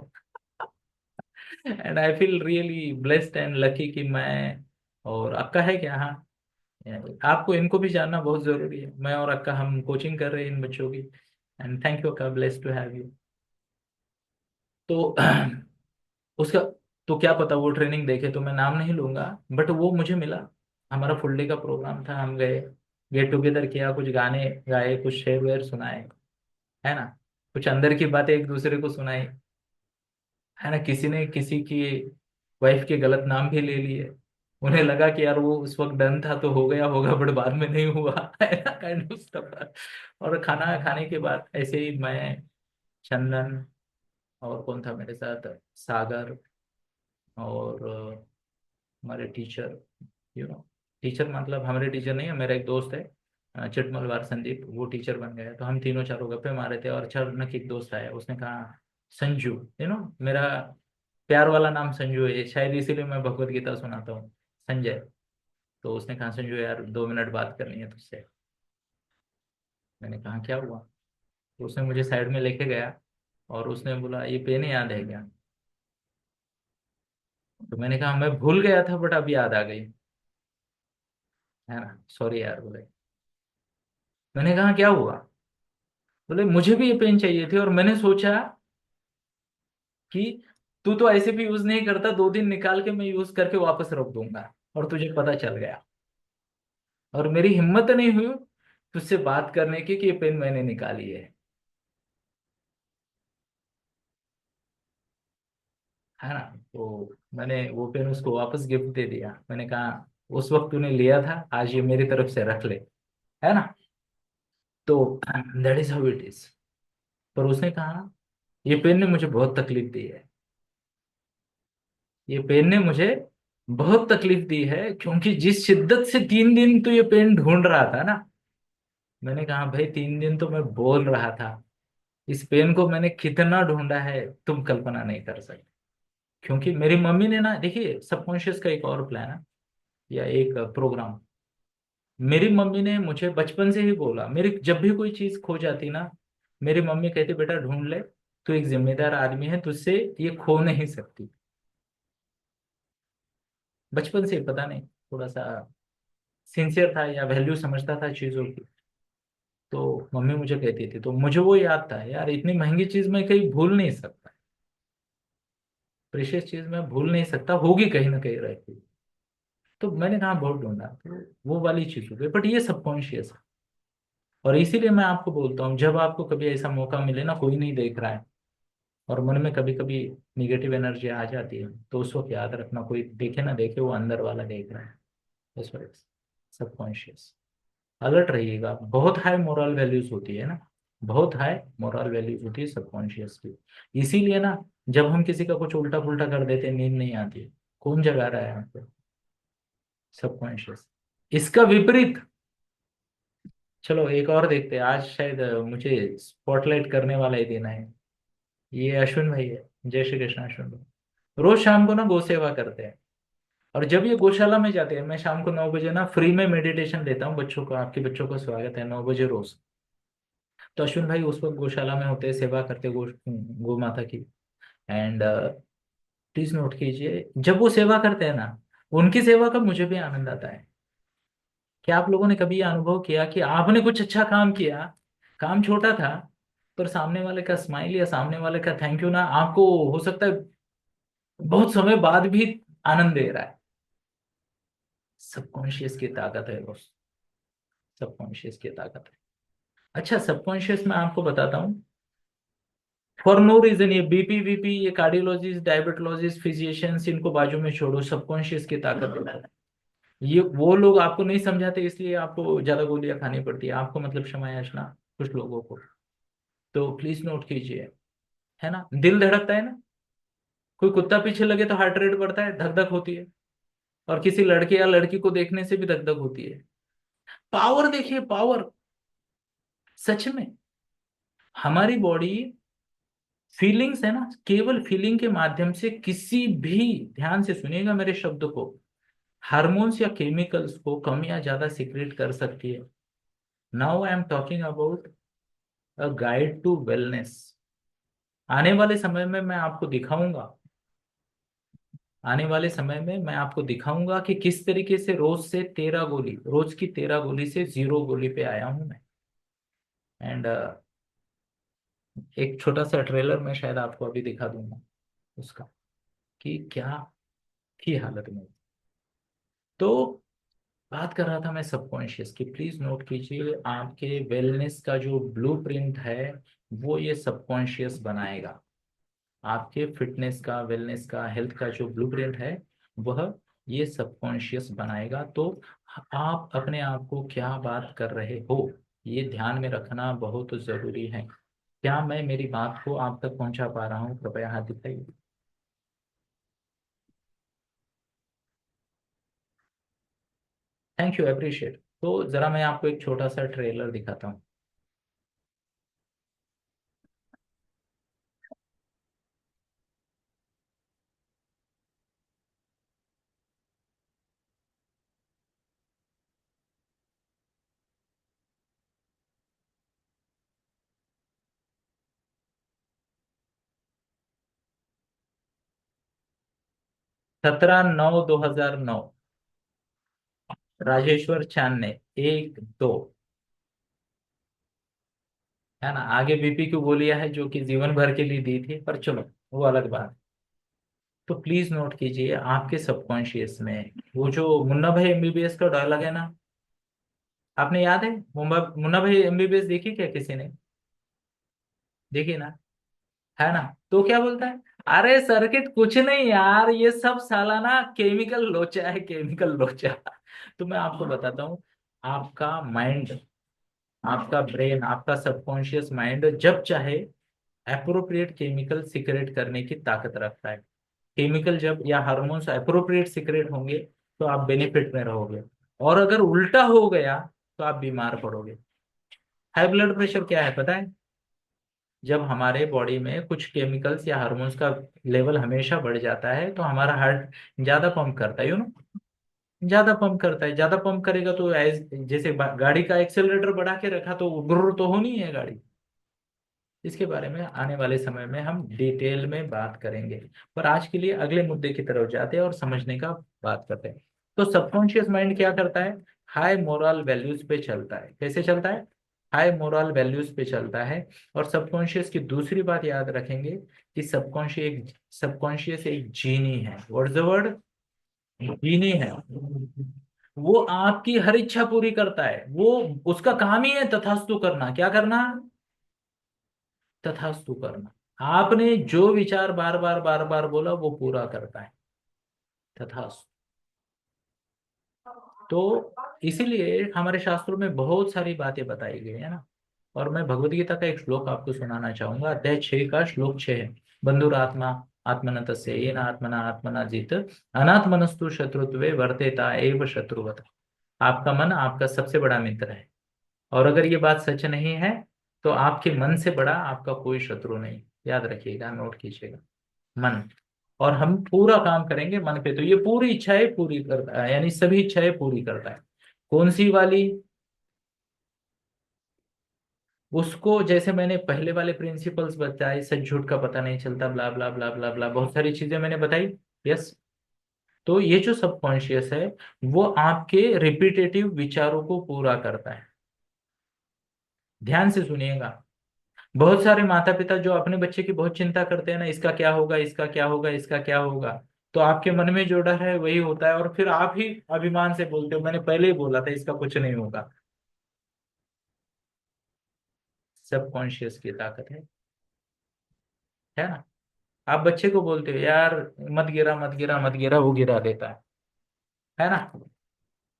And I feel really blessed and lucky कि मैं और अक्का है क्या, हाँ, आपको इनको भी जानना बहुत जरूरी है। मैं और अक्का हम कोचिंग कर रहे हैं इन बच्चों की। एंड थैंक यू अक्का, ब्लेस्ड टू हैव यू। तो उसका, तो क्या पता वो ट्रेनिंग देखे, तो मैं नाम नहीं लूंगा। बट वो मुझे मिला, हमारा फुल डे का प्रोग्राम था, हम गए, गेट टुगेदर किया, कुछ गाने गाए, कुछ शेर वेर सुनाए, है ना, कुछ अंदर की बातें एक दूसरे को सुनाई, है ना। किसी ने किसी की वाइफ के गलत नाम भी ले लिए। उन्हें लगा कि यार वो उस वक्त डन था तो हो गया होगा, बट बाद में नहीं हुआ। है ना, काइंड ऑफ स्टफ। और खाना खाने के बाद ऐसे ही मैं, चंदन, और कौन था मेरे साथ, सागर, और हमारे टीचर, टीचर मतलब हमारे टीचर नहीं है, मेरा एक दोस्त है, चिटमलवार संदीप, वो टीचर बन गया। तो हम तीनों चारों गप्पे मारे थे, और अचानक एक दोस्त आया, उसने कहा संजू, मेरा प्यार वाला नाम संजू है, शायद इसीलिए मैं भगवत गीता सुनाता हूँ, संजय। तो उसने कहा संजू यार 2 मिनट बात करनी है तुझसे। मैंने कहा क्या हुआ? तो उसने मुझे साइड में लेके गया, और उसने बोला ये पेन याद है क्या? तो मैंने कहा मैं भूल गया था, बट अब याद आ गई, है ना, सॉरी यार बोले। मैंने कहा क्या हुआ? बोले मुझे भी ये पेन चाहिए थी, और मैंने सोचा कि तू तो ऐसे भी यूज नहीं करता, 2 दिन निकाल के मैं यूज करके वापस रख दूंगा, और तुझे पता चल गया। और मेरी हिम्मत नहीं हुई तुझसे बात करने की कि ये पेन मैंने निकाली है ना। तो मैंने वो पेन उसको वापस गिफ्ट दे दिया। मैंने कहा उस वक्त तूने लिया था, आज ये मेरी तरफ से रख ले, है ना। तो that is how it is. पर उसने कहा ये पेन ने मुझे बहुत तकलीफ दी है, ये पेन ने मुझे बहुत तकलीफ दी है, क्योंकि जिस शिद्दत से 3 दिन तो ये पेन ढूंढ रहा था ना। मैंने कहा भाई 3 दिन तो मैं बोल रहा था, इस पेन को मैंने कितना ढूंढा है तुम कल्पना नहीं कर सकते। क्योंकि मेरी मम्मी ने ना, देखिए सबकॉन्शियस का एक और प्लान है, या एक प्रोग्राम। मेरी मम्मी ने मुझे बचपन से ही बोला, मेरी जब भी कोई चीज खो जाती ना, मेरी मम्मी कहती बेटा ढूंढ ले, तू एक जिम्मेदार आदमी है, तुझसे ये खो नहीं सकती। बचपन से ही पता नहीं, थोड़ा सा सिंसियर था, या वैल्यू समझता था चीजों की। तो मम्मी मुझे कहती थी, तो मुझे वो याद था, यार इतनी महंगी चीज मैं कहीं भूल नहीं सकता, प्रेशियस चीज मैं भूल नहीं सकता, होगी कहीं ना कहीं रहती। तो मैंने कहा बहुत ढूंढा, तो वो वाली चीज हो गई, बट ये सबकॉन्शियस है। और इसीलिए मैं आपको बोलता हूँ, जब आपको कभी ऐसा मौका मिले ना, कोई नहीं देख रहा है, और मन में कभी कभी निगेटिव एनर्जी आ जाती है, तो उस वक्त याद रखना, कोई देखे ना देखे, वो अंदर वाला देख रहा है। बस वही, सबकॉन्शियस। अलर्ट रहिएगा, बहुत हाई मोरल वैल्यूज होती है ना, बहुत हाई मोरल वैल्यूज होती है सबकॉन्शियस की। इसीलिए ना, जब हम किसी का कुछ उल्टा पुल्टा कर देते हैं, नींद नहीं आती है, कौन जगा रहा है हमको? सबकॉन्शियस। इसका विपरीत, चलो एक और देखते हैं, आज शायद मुझे स्पॉटलाइट करने वाला ही देना है। ये अश्विन भाई है। जय श्री कृष्ण अश्विन भाई। रोज शाम को ना गौ सेवा करते हैं। और जब ये गौशाला में जाते हैं, मैं शाम को 9 बजे ना फ्री में मेडिटेशन देता हूँ बच्चों को, आपके बच्चों को स्वागत है 9 बजे रोज। तो अश्विन भाई उस वक्त गौशाला में होते हैं, सेवा करते हैं गौ माता की। एंड प्लीज नोट कीजिए, जब वो सेवा करते हैं ना, उनकी सेवा का मुझे भी आनंद आता है। क्या आप लोगों ने कभी ये अनुभव किया कि आपने कुछ अच्छा काम किया, काम छोटा था, पर सामने वाले का स्माइल या सामने वाले का थैंक यू ना आपको हो सकता है बहुत समय बाद भी आनंद दे रहा है। सबकॉन्शियस की ताकत है दोस्त, सबकॉन्शियस की ताकत है। अच्छा, सबकॉन्शियस में आपको बताता हूँ, फॉर नो रीजन ये बीपी वीपी, ये कार्डियोलॉजिस्ट, डायबिटोलॉजिस्ट, फिजिशियंस, इनको बाजू में छोड़ो, सबकॉन्शियस की ताकत देता है। ये वो लोग आपको नहीं समझाते, इसलिए आपको ज्यादा गोलियां खानी पड़ती है, आपको मतलब क्षमा याचना कुछ लोगों को। तो प्लीज नोट कीजिए, है ना, दिल धड़कता है ना, कोई कुत्ता पीछे लगे तो हार्ट रेट बढ़ता है, धक धक होती है। और किसी लड़के या लड़की को देखने से भी धक धक होती है। पावर देखिए, पावर। सच में हमारी बॉडी, फीलिंग्स है ना, केवल फीलिंग के माध्यम से किसी भी, ध्यान से सुनिएगा मेरे शब्द को, हार्मोन्स या केमिकल्स को कम या ज्यादा सीक्रेट कर सकती है। Now I am talking about a guide to wellness. आने वाले समय में मैं आपको दिखाऊंगा, आने वाले समय में मैं आपको दिखाऊंगा कि किस तरीके से रोज से 13 गोली, रोज की 13 गोली से 0 गोली पे आया हूं मैं। एंड एक छोटा सा ट्रेलर मैं शायद आपको अभी दिखा दूंगा उसका, कि क्या थी हालत में। तो बात कर रहा था मैं सबकॉन्शियस की, प्लीज नोट कीजिए, आपके वेलनेस का जो ब्लूप्रिंट है वो ये सबकॉन्शियस बनाएगा। आपके फिटनेस का, वेलनेस का, हेल्थ का जो ब्लूप्रिंट है वह ये सबकॉन्शियस बनाएगा। तो आप अपने आप को क्या बात कर रहे हो, ये ध्यान में रखना बहुत जरूरी है। क्या मैं मेरी बात को आप तक पहुंचा पा रहा हूँ? कृपया हाथ दिखाइए। Thank you, appreciate. तो जरा मैं आपको एक छोटा सा ट्रेलर दिखाता हूँ। 17/9/2009, राजेश्वर चांद ने 1 2, है ना, आगे बीपी की गोलियां है जो कि जीवन भर के लिए दी थी, पर चलो वो अलग बात। तो प्लीज नोट कीजिए, आपके सबकॉन्शियस में वो जो मुन्ना भाई एमबीबीएस का डायलॉग है ना, आपने याद है? मुन्ना भाई एमबीबीएस देखी क्या किसी ने? देखी ना, है ना? तो क्या बोलता है, अरे सर्किट कुछ नहीं यार, ये सब साला ना केमिकल लोचा है, केमिकल लोचा। तो मैं आपको बताता हूँ, आपका माइंड, आपका ब्रेन, आपका सबकॉन्शियस माइंड जब चाहे अप्रोप्रिएट केमिकल सिक्रेट करने की ताकत रखता है। केमिकल जब या हार्मोन्स अप्रोप्रिएट सिक्रेट होंगे तो आप बेनिफिट में रहोगे, और अगर उल्टा हो गया तो आप बीमार पड़ोगे। हाई ब्लड प्रेशर क्या है पता है? जब हमारे बॉडी में कुछ केमिकल्स या हार्मोन्स का लेवल हमेशा बढ़ जाता है तो हमारा हार्ट ज्यादा पंप करता है, यू नो, ज्यादा पंप करता है। ज्यादा पंप करेगा तो जैसे गाड़ी का एक्सेलरेटर बढ़ा के रखा तो गुर्र तो होनी है गाड़ी। इसके बारे में आने वाले समय में हम डिटेल में बात करेंगे, पर आज के लिए अगले मुद्दे की तरफ जाते हैं और समझने का बात करते हैं। तो सबकॉन्शियस माइंड क्या करता है? हाई मोरल वैल्यूज पे चलता है। कैसे चलता है? हाई मोरल वैल्यूज पे चलता है। और सबकॉन्शियस की दूसरी बात याद रखेंगे कि सबकॉन्शियस एक जीनी है। What's the word? जीनी है। वो आपकी हर इच्छा पूरी करता है, वो उसका काम ही है तथास्तु करना। क्या करना? तथास्तु करना। आपने जो विचार बार बार बार बार बोला वो पूरा करता है, तथास्तु। तो इसीलिए हमारे शास्त्रों में बहुत सारी बातें बताई गई है ना। और मैं भगवत गीता का एक श्लोक आपको सुनाना चाहूंगा, अध्याय 6 का श्लोक 6 है। बंधुरात्मा आत्मन तस्य येन आत्मना आत्मना जित अनात्मनस्तु शत्रुत्वे वर्तेता एव शत्रुवत। आपका मन आपका सबसे बड़ा मित्र है। और अगर ये बात सच नहीं है तो आपके मन से बड़ा आपका कोई शत्रु नहीं। याद रखिएगा, नोट कीजिएगा, मन। और हम पूरा काम करेंगे मन पे, तो ये पूरी इच्छाएं पूरी करता है, यानी सभी इच्छाएं पूरी करता है। कौन सी वाली? उसको, जैसे मैंने पहले वाले प्रिंसिपल्स बताए, सच झूठ का पता नहीं चलता, ब्ला ब्ला ब्ला ब्ला ब्ला, बहुत सारी चीजें मैंने बताई। यस। तो ये जो सबकॉन्शियस है वो आपके रिपीटेटिव विचारों को पूरा करता है। ध्यान से सुनिएगा। बहुत सारे माता पिता जो अपने बच्चे की बहुत चिंता करते हैं ना, इसका क्या होगा, इसका क्या होगा, इसका क्या होगा, तो आपके मन में जो डर है वही होता है, और फिर आप ही अभिमान से बोलते हो मैंने पहले ही बोला था इसका कुछ नहीं होगा। सबकॉन्शियस की ताकत है ना। आप बच्चे को बोलते हो यार मत गिरा मत गिरा मत गिरा, वो गिरा देता है ना।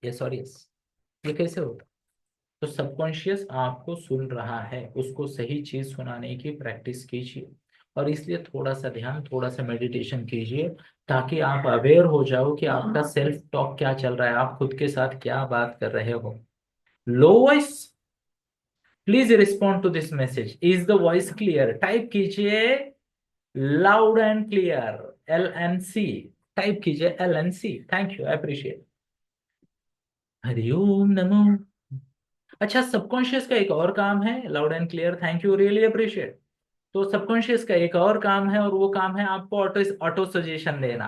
ये सॉरी यस। ये कैसे होता? तो सबकॉन्शियस आपको सुन रहा है, उसको सही चीज सुनाने की प्रैक्टिस कीजिए। और इसलिए थोड़ा सा ध्यान, थोड़ा सा मेडिटेशन कीजिए, ताकि आप अवेयर हो जाओ कि आपका सेल्फ टॉक क्या चल रहा है, आप खुद के साथ क्या बात कर रहे हो। Low voice, please respond to this message. Is the voice clear? Type कीजिए loud and clear, LNC। Type कीजिए LNC। Thank you, appreciate. Hariom नमो। अच्छा, सबकॉन्शियस का एक और काम है, loud and clear, thank you, really appreciate. तो सबकॉन्शियस का एक और काम है, और वो काम है आपको ऑटो ऑटो सजेशन देना।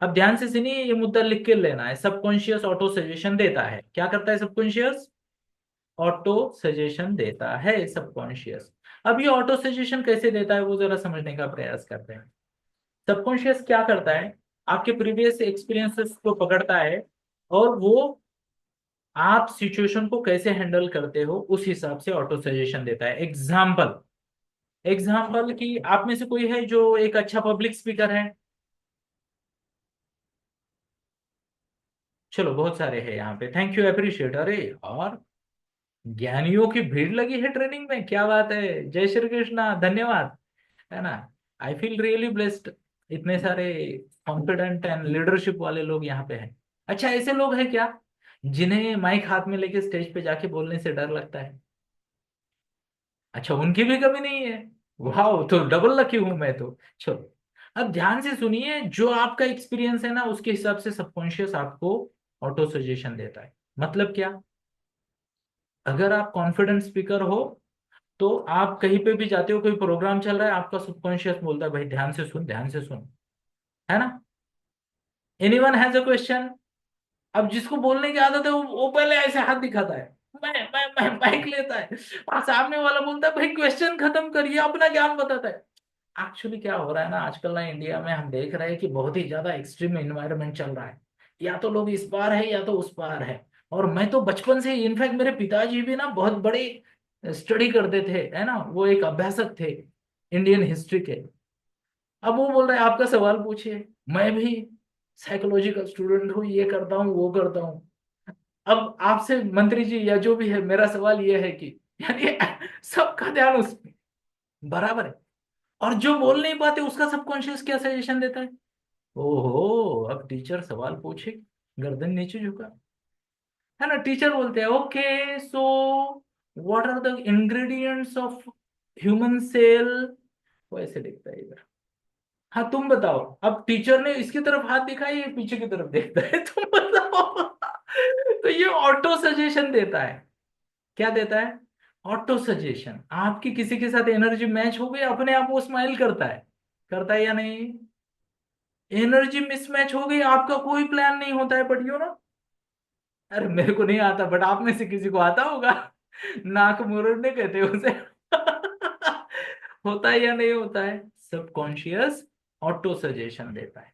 अब ध्यान से सुनिए, ये मुद्दा लिख के लेना है। सबकॉन्शियस ऑटो सजेशन देता है। क्या करता है सबकॉन्शियस? ऑटो सजेशन देता है सबकॉन्शियस। अब ये ऑटो सजेशन कैसे देता है वो जरा समझने का प्रयास करते हैं। सबकॉन्शियस क्या करता है, आपके प्रीवियस एक्सपीरियंसेस को पकड़ता है, और वो आप सिचुएशन को कैसे हैंडल करते हो उस हिसाब से ऑटो सजेशन देता है। एग्जाम्पल, एग्जाम्पल की आप में से कोई है जो एक अच्छा पब्लिक स्पीकर है? चलो, बहुत सारे हैं यहाँ पे, थैंक यू, अप्रिशिएट। अरे और ज्ञानियों की भीड़ लगी है ट्रेनिंग में, क्या बात है, जय श्री कृष्णा, धन्यवाद। है ना। आई फील रियली ब्लेस्ड, इतने सारे कॉन्फिडेंट एंड लीडरशिप वाले लोग यहाँ पे हैं। अच्छा, ऐसे लोग हैं क्या जिन्हें माइक हाथ में लेके स्टेज पे जाके बोलने से डर लगता है? अच्छा, उनकी भी कमी नहीं है। वाह, तो डबल लकी हूं मैं तो। चलो, अब ध्यान से सुनिए, जो आपका एक्सपीरियंस है ना उसके हिसाब से सबकॉन्शियस आपको ऑटो सजेशन देता है। मतलब क्या? अगर आप कॉन्फिडेंट स्पीकर हो, तो आप कहीं पे भी जाते हो, कोई प्रोग्राम चल रहा है, आपका सबकॉन्शियस बोलता है भाई ध्यान से सुन, ध्यान से सुन। है ना। Anyone has a question? अब जिसको बोलने की आदत है वो पहले ऐसे हाथ दिखाता है, मैं माइक लेता है, और सामने वाला बोलता है भाई क्वेश्चन खत्म करिए, अपना ज्ञान बताता है। एक्चुअली क्या हो रहा है ना आजकल ना, इंडिया में हम देख रहे हैं कि बहुत ही ज्यादा एक्सट्रीम एनवायरनमेंट चल रहा है। या तो लोग इस पार है या तो उस पार है। और मैं तो बचपन से, इनफैक्ट मेरे पिताजी भी ना बहुत बड़े स्टडी करते थे, है ना, वो एक अभ्यासक थे इंडियन हिस्ट्री के। अब वो बोल रहे हैं आपका सवाल पूछिए। मैं भी साइकोलॉजिकल स्टूडेंट हूँ, ये करता हूँ वो करता हूँ। अब आपसे मंत्री जी या जो भी है, मेरा सवाल ये है कि यानी सबका ध्यान उस पे बराबर है, और जो बोल नहीं पाते उसका सबकॉन्शियस क्या सजेशन देता है? ओहो, अब टीचर सवाल पूछे, गर्दन नीचे झुका, है ना। टीचर बोलते हैं okay so what are the ingredients of human cell. वो ऐसे देखता है इधर। हाँ तुम बताओ। अब टीचर ने इसकी तरफ हाथ दिखाया, ये पीछे की तरफ देखता है, तुम बताओ। तो ये ऑटो सजेशन देता है। क्या देता है? Auto suggestion. आपकी किसी के साथ एनर्जी मैच हो गई, अपने आप वो स्माइल करता है या नहीं? एनर्जी मिसमैच हो गई, आपका कोई प्लान नहीं होता है, बट यू नो, अरे मेरे को नहीं आता, बट आप में से किसी को आता होगा। नाक मुरड़ने कहते हैं उसे। होता है या नहीं होता है? सबकॉन्शियस ऑटो सजेशन देता है।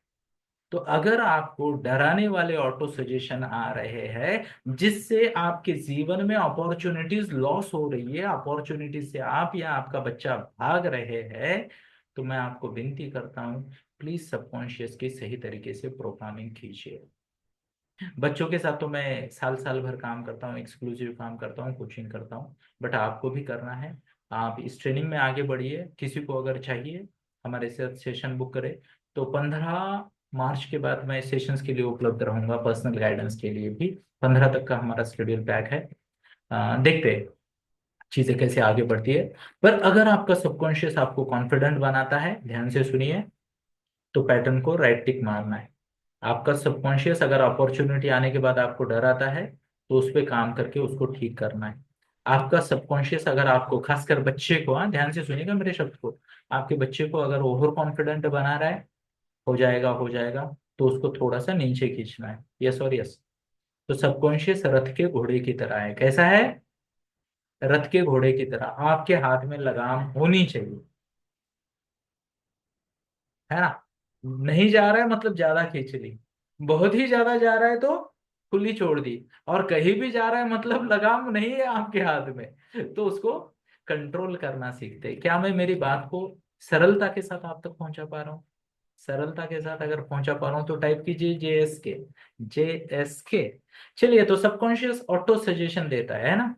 तो अगर आपको डराने वाले ऑटो सजेशन आ रहे हैं जिससे आपके जीवन में अपॉर्चुनिटीज लॉस हो रही है, अपॉर्चुनिटीज से आप या आपका बच्चा भाग रहे हैं, तो मैं आपको विनती करता हूं, प्लीज सबकॉन्शियस की सही तरीके से प्रोग्रामिंग कीजिए। बच्चों के साथ तो मैं साल साल भर काम करता हूँ, एक्सक्लूसिव काम करता हूँ, कोचिंग करता हूँ, बट आपको भी करना है। आप इस ट्रेनिंग में आगे बढ़िए, किसी को अगर चाहिए हमारे साथ सेशन बुक करे, तो 15 मार्च के बाद मैं सेशंस के लिए उपलब्ध रहूंगा, पर्सनल गाइडेंस के लिए भी। 15 तक का हमारा शेड्यूल पैक है। देखते हैं चीजें कैसे आगे बढ़ती है। पर अगर आपका सबकॉन्शियस आपको कॉन्फिडेंट बनाता है, ध्यान से सुनिए, तो पैटर्न को राइट टिक मारना है। आपका सबकॉन्शियस अगर अपॉर्चुनिटी आने के बाद आपको डर आता है, तो उस पर काम करके उसको ठीक करना है। आपका सबकॉन्शियस अगर आपको, खासकर बच्चे को, हाँ ध्यान से सुनिएगा मेरे शब्द को, आपके बच्चे को अगर ओवर कॉन्फिडेंट बना रहा है, हो जाएगा हो जाएगा, तो उसको थोड़ा सा नीचे खींचना है। यस और यस। तो सबकॉन्शियस रथ के घोड़े की तरह है। कैसा है? रथ के घोड़े की तरह, आपके हाथ में लगाम होनी चाहिए, है ना? नहीं जा रहा है मतलब ज्यादा खींच ली, बहुत ही ज्यादा जा रहा है तो खुली छोड़ दी, और कहीं भी जा रहा है मतलब लगाम नहीं है आपके हाथ में, तो उसको कंट्रोल करना सीखते हैं। क्या मैं मेरी बात को सरलता के साथ आप तक पहुंचा पा रहा हूँ? सरलता के साथ अगर पहुंचा पा रहा हूँ तो टाइप कीजिए JSK। JSK। चलिए, तो सबकॉन्शियस ऑटो सजेशन देता है ना।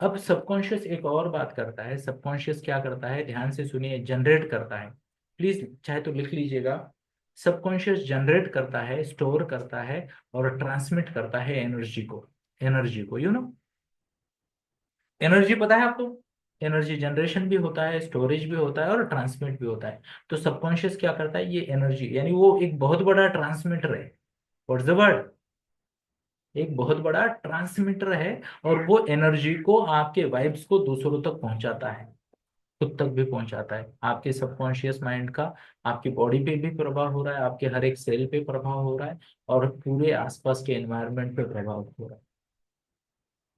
अब सबकॉन्शियस एक और बात करता है। सबकॉन्शियस क्या करता है, ध्यान से सुनिए, जनरेट करता है। प्लीज चाहे तो लिख लीजिएगा। सबकॉन्शियस जनरेट करता है, स्टोर करता है और ट्रांसमिट करता है एनर्जी को। एनर्जी को, एनर्जी पता है आपको? एनर्जी जनरेशन भी होता है, स्टोरेज भी होता है और ट्रांसमिट भी होता है। तो सबकॉन्शियस क्या करता है, ये एनर्जी, यानी वो एक बहुत बड़ा ट्रांसमीटर है। What's the word? एक बहुत बड़ा ट्रांसमीटर है। और वो एनर्जी को, आपके वाइब्स को दूसरों तक पहुंचाता है, खुद तक भी पहुंचाता है। आपके सबकॉन्शियस माइंड का आपकी बॉडी पे भी प्रभाव हो रहा है, आपके हर एक सेल पे प्रभाव हो रहा है, और पूरे आसपास के एनवायरनमेंट पे प्रभाव हो रहा है।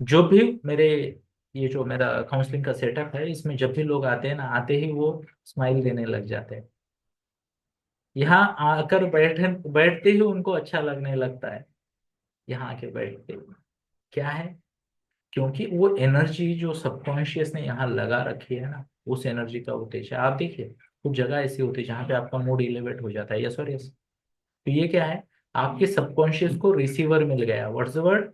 जो भी मेरे, ये जो मेरा काउंसलिंग का सेटअप है, इसमें जब भी लोग आते हैं ना, आते ही वो स्माइल देने लग जाते हैं। यहाँ आकर बैठते ही उनको अच्छा लगने लगता है। यहाँ आके बैठते ही। क्या है? क्योंकि वो एनर्जी जो सबकॉन्शियस ने यहाँ लगा रखी है ना, उस एनर्जी का उद्देश्य है। आप देखिए, कुछ जगह ऐसी होती है जहाँ पे आपका मूड इलेवेट हो जाता है। यस और यस। तो ये क्या है, आपके सबकॉन्शियस को रिसीवर मिल गया। What's the word?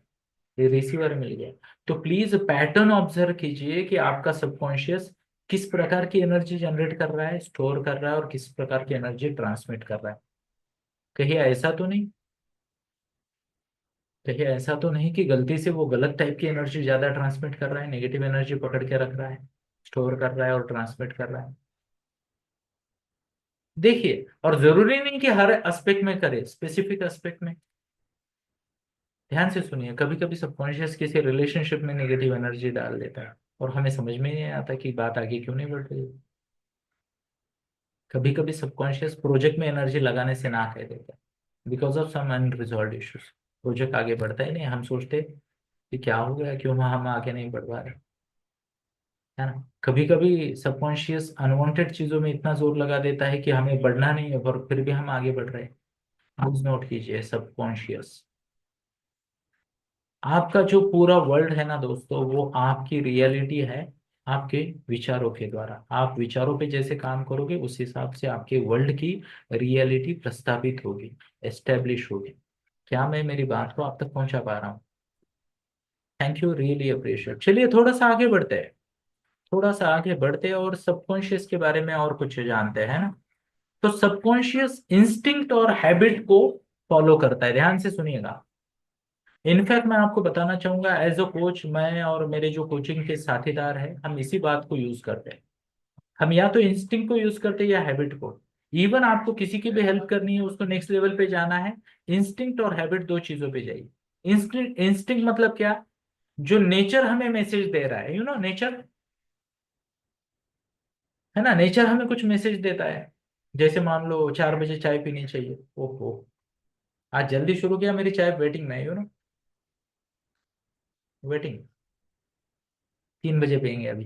ये रिसीवर मिल गया। तो प्लीज पैटर्न ऑब्जर्व कीजिए कि आपका सबकॉन्शियस किस प्रकार की एनर्जी जनरेट कर रहा है, स्टोर कर रहा है, और किस प्रकार की एनर्जी ट्रांसमिट कर रहा है। कहीं ऐसा तो नहीं, कहीं ऐसा तो नहीं कि गलती से वो गलत टाइप की एनर्जी ज्यादा ट्रांसमिट कर रहा है, नेगेटिव एनर्जी पकड़ के रख रहा है, स्टोर कर रहा है और ट्रांसमिट कर रहा है। देखिए, और जरूरी नहीं कि हर एस्पेक्ट में करे, स्पेसिफिक एस्पेक्ट में। ध्यान से सुनिए, कभी कभी सबकॉन्शियस किसी रिलेशनशिप में नेगेटिव एनर्जी डाल देता है, और हमें समझ में ही नहीं आता कि बात आगे क्यों नहीं बढ़ रही। कभी कभी सबकॉन्शियस प्रोजेक्ट में एनर्जी लगाने से ना कह देता है, because of some unresolved issues. Project आगे बढ़ता ही नहीं, हम सोचते कि क्या हो गया, क्यों हम आगे नहीं बढ़ पा रहे, है ना? कभी कभी सबकॉन्शियस अनवांटेड चीजों में इतना जोर लगा देता है कि हमें बढ़ना नहीं है, पर फिर भी हम आगे बढ़ रहे हैं। प्लीज नोट कीजिए, सबकॉन्शियस आपका जो पूरा वर्ल्ड है ना दोस्तों, वो आपकी रियलिटी है। आपके विचारों के द्वारा, आप विचारों पे जैसे काम करोगे, उस हिसाब से आपके वर्ल्ड की रियलिटी प्रस्तावित होगी, एस्टेब्लिश होगी। क्या मैं मेरी बात को आप तक पहुंचा पा रहा हूँ? Thank you, really appreciate. चलिए थोड़ा सा आगे बढ़ते हैं, थोड़ा सा आगे बढ़ते हैं और सबकॉन्शियस के बारे में और कुछ जानते हैं ना। तो सबकॉन्शियस इंस्टिंक्ट और हैबिट को फॉलो करता है। ध्यान से सुनिएगा। इनफैक्ट मैं आपको बताना चाहूंगा, एज अ कोच, मैं और मेरे जो कोचिंग के साथीदार हैं, हम इसी बात को यूज करते हैं। हम या तो इंस्टिंक्ट को यूज करते हैं या हैबिट को। इवन आपको किसी की भी हेल्प करनी है, उसको नेक्स्ट लेवल पे जाना है, इंस्टिंक्ट और हैबिट दो चीजों पे जाइए। इंस्टिंक्ट, इंस्टिंक्ट मतलब क्या? जो नेचर हमें मैसेज दे रहा है, नेचर, है ना, नेचर हमें कुछ मैसेज देता है। जैसे मान लो 4 बजे चाय पीनी चाहिए, ओहो, आज जल्दी शुरू किया, मेरी चाय वेटिंग में, वेटिंग, 3 बजे पियेंगे अभी,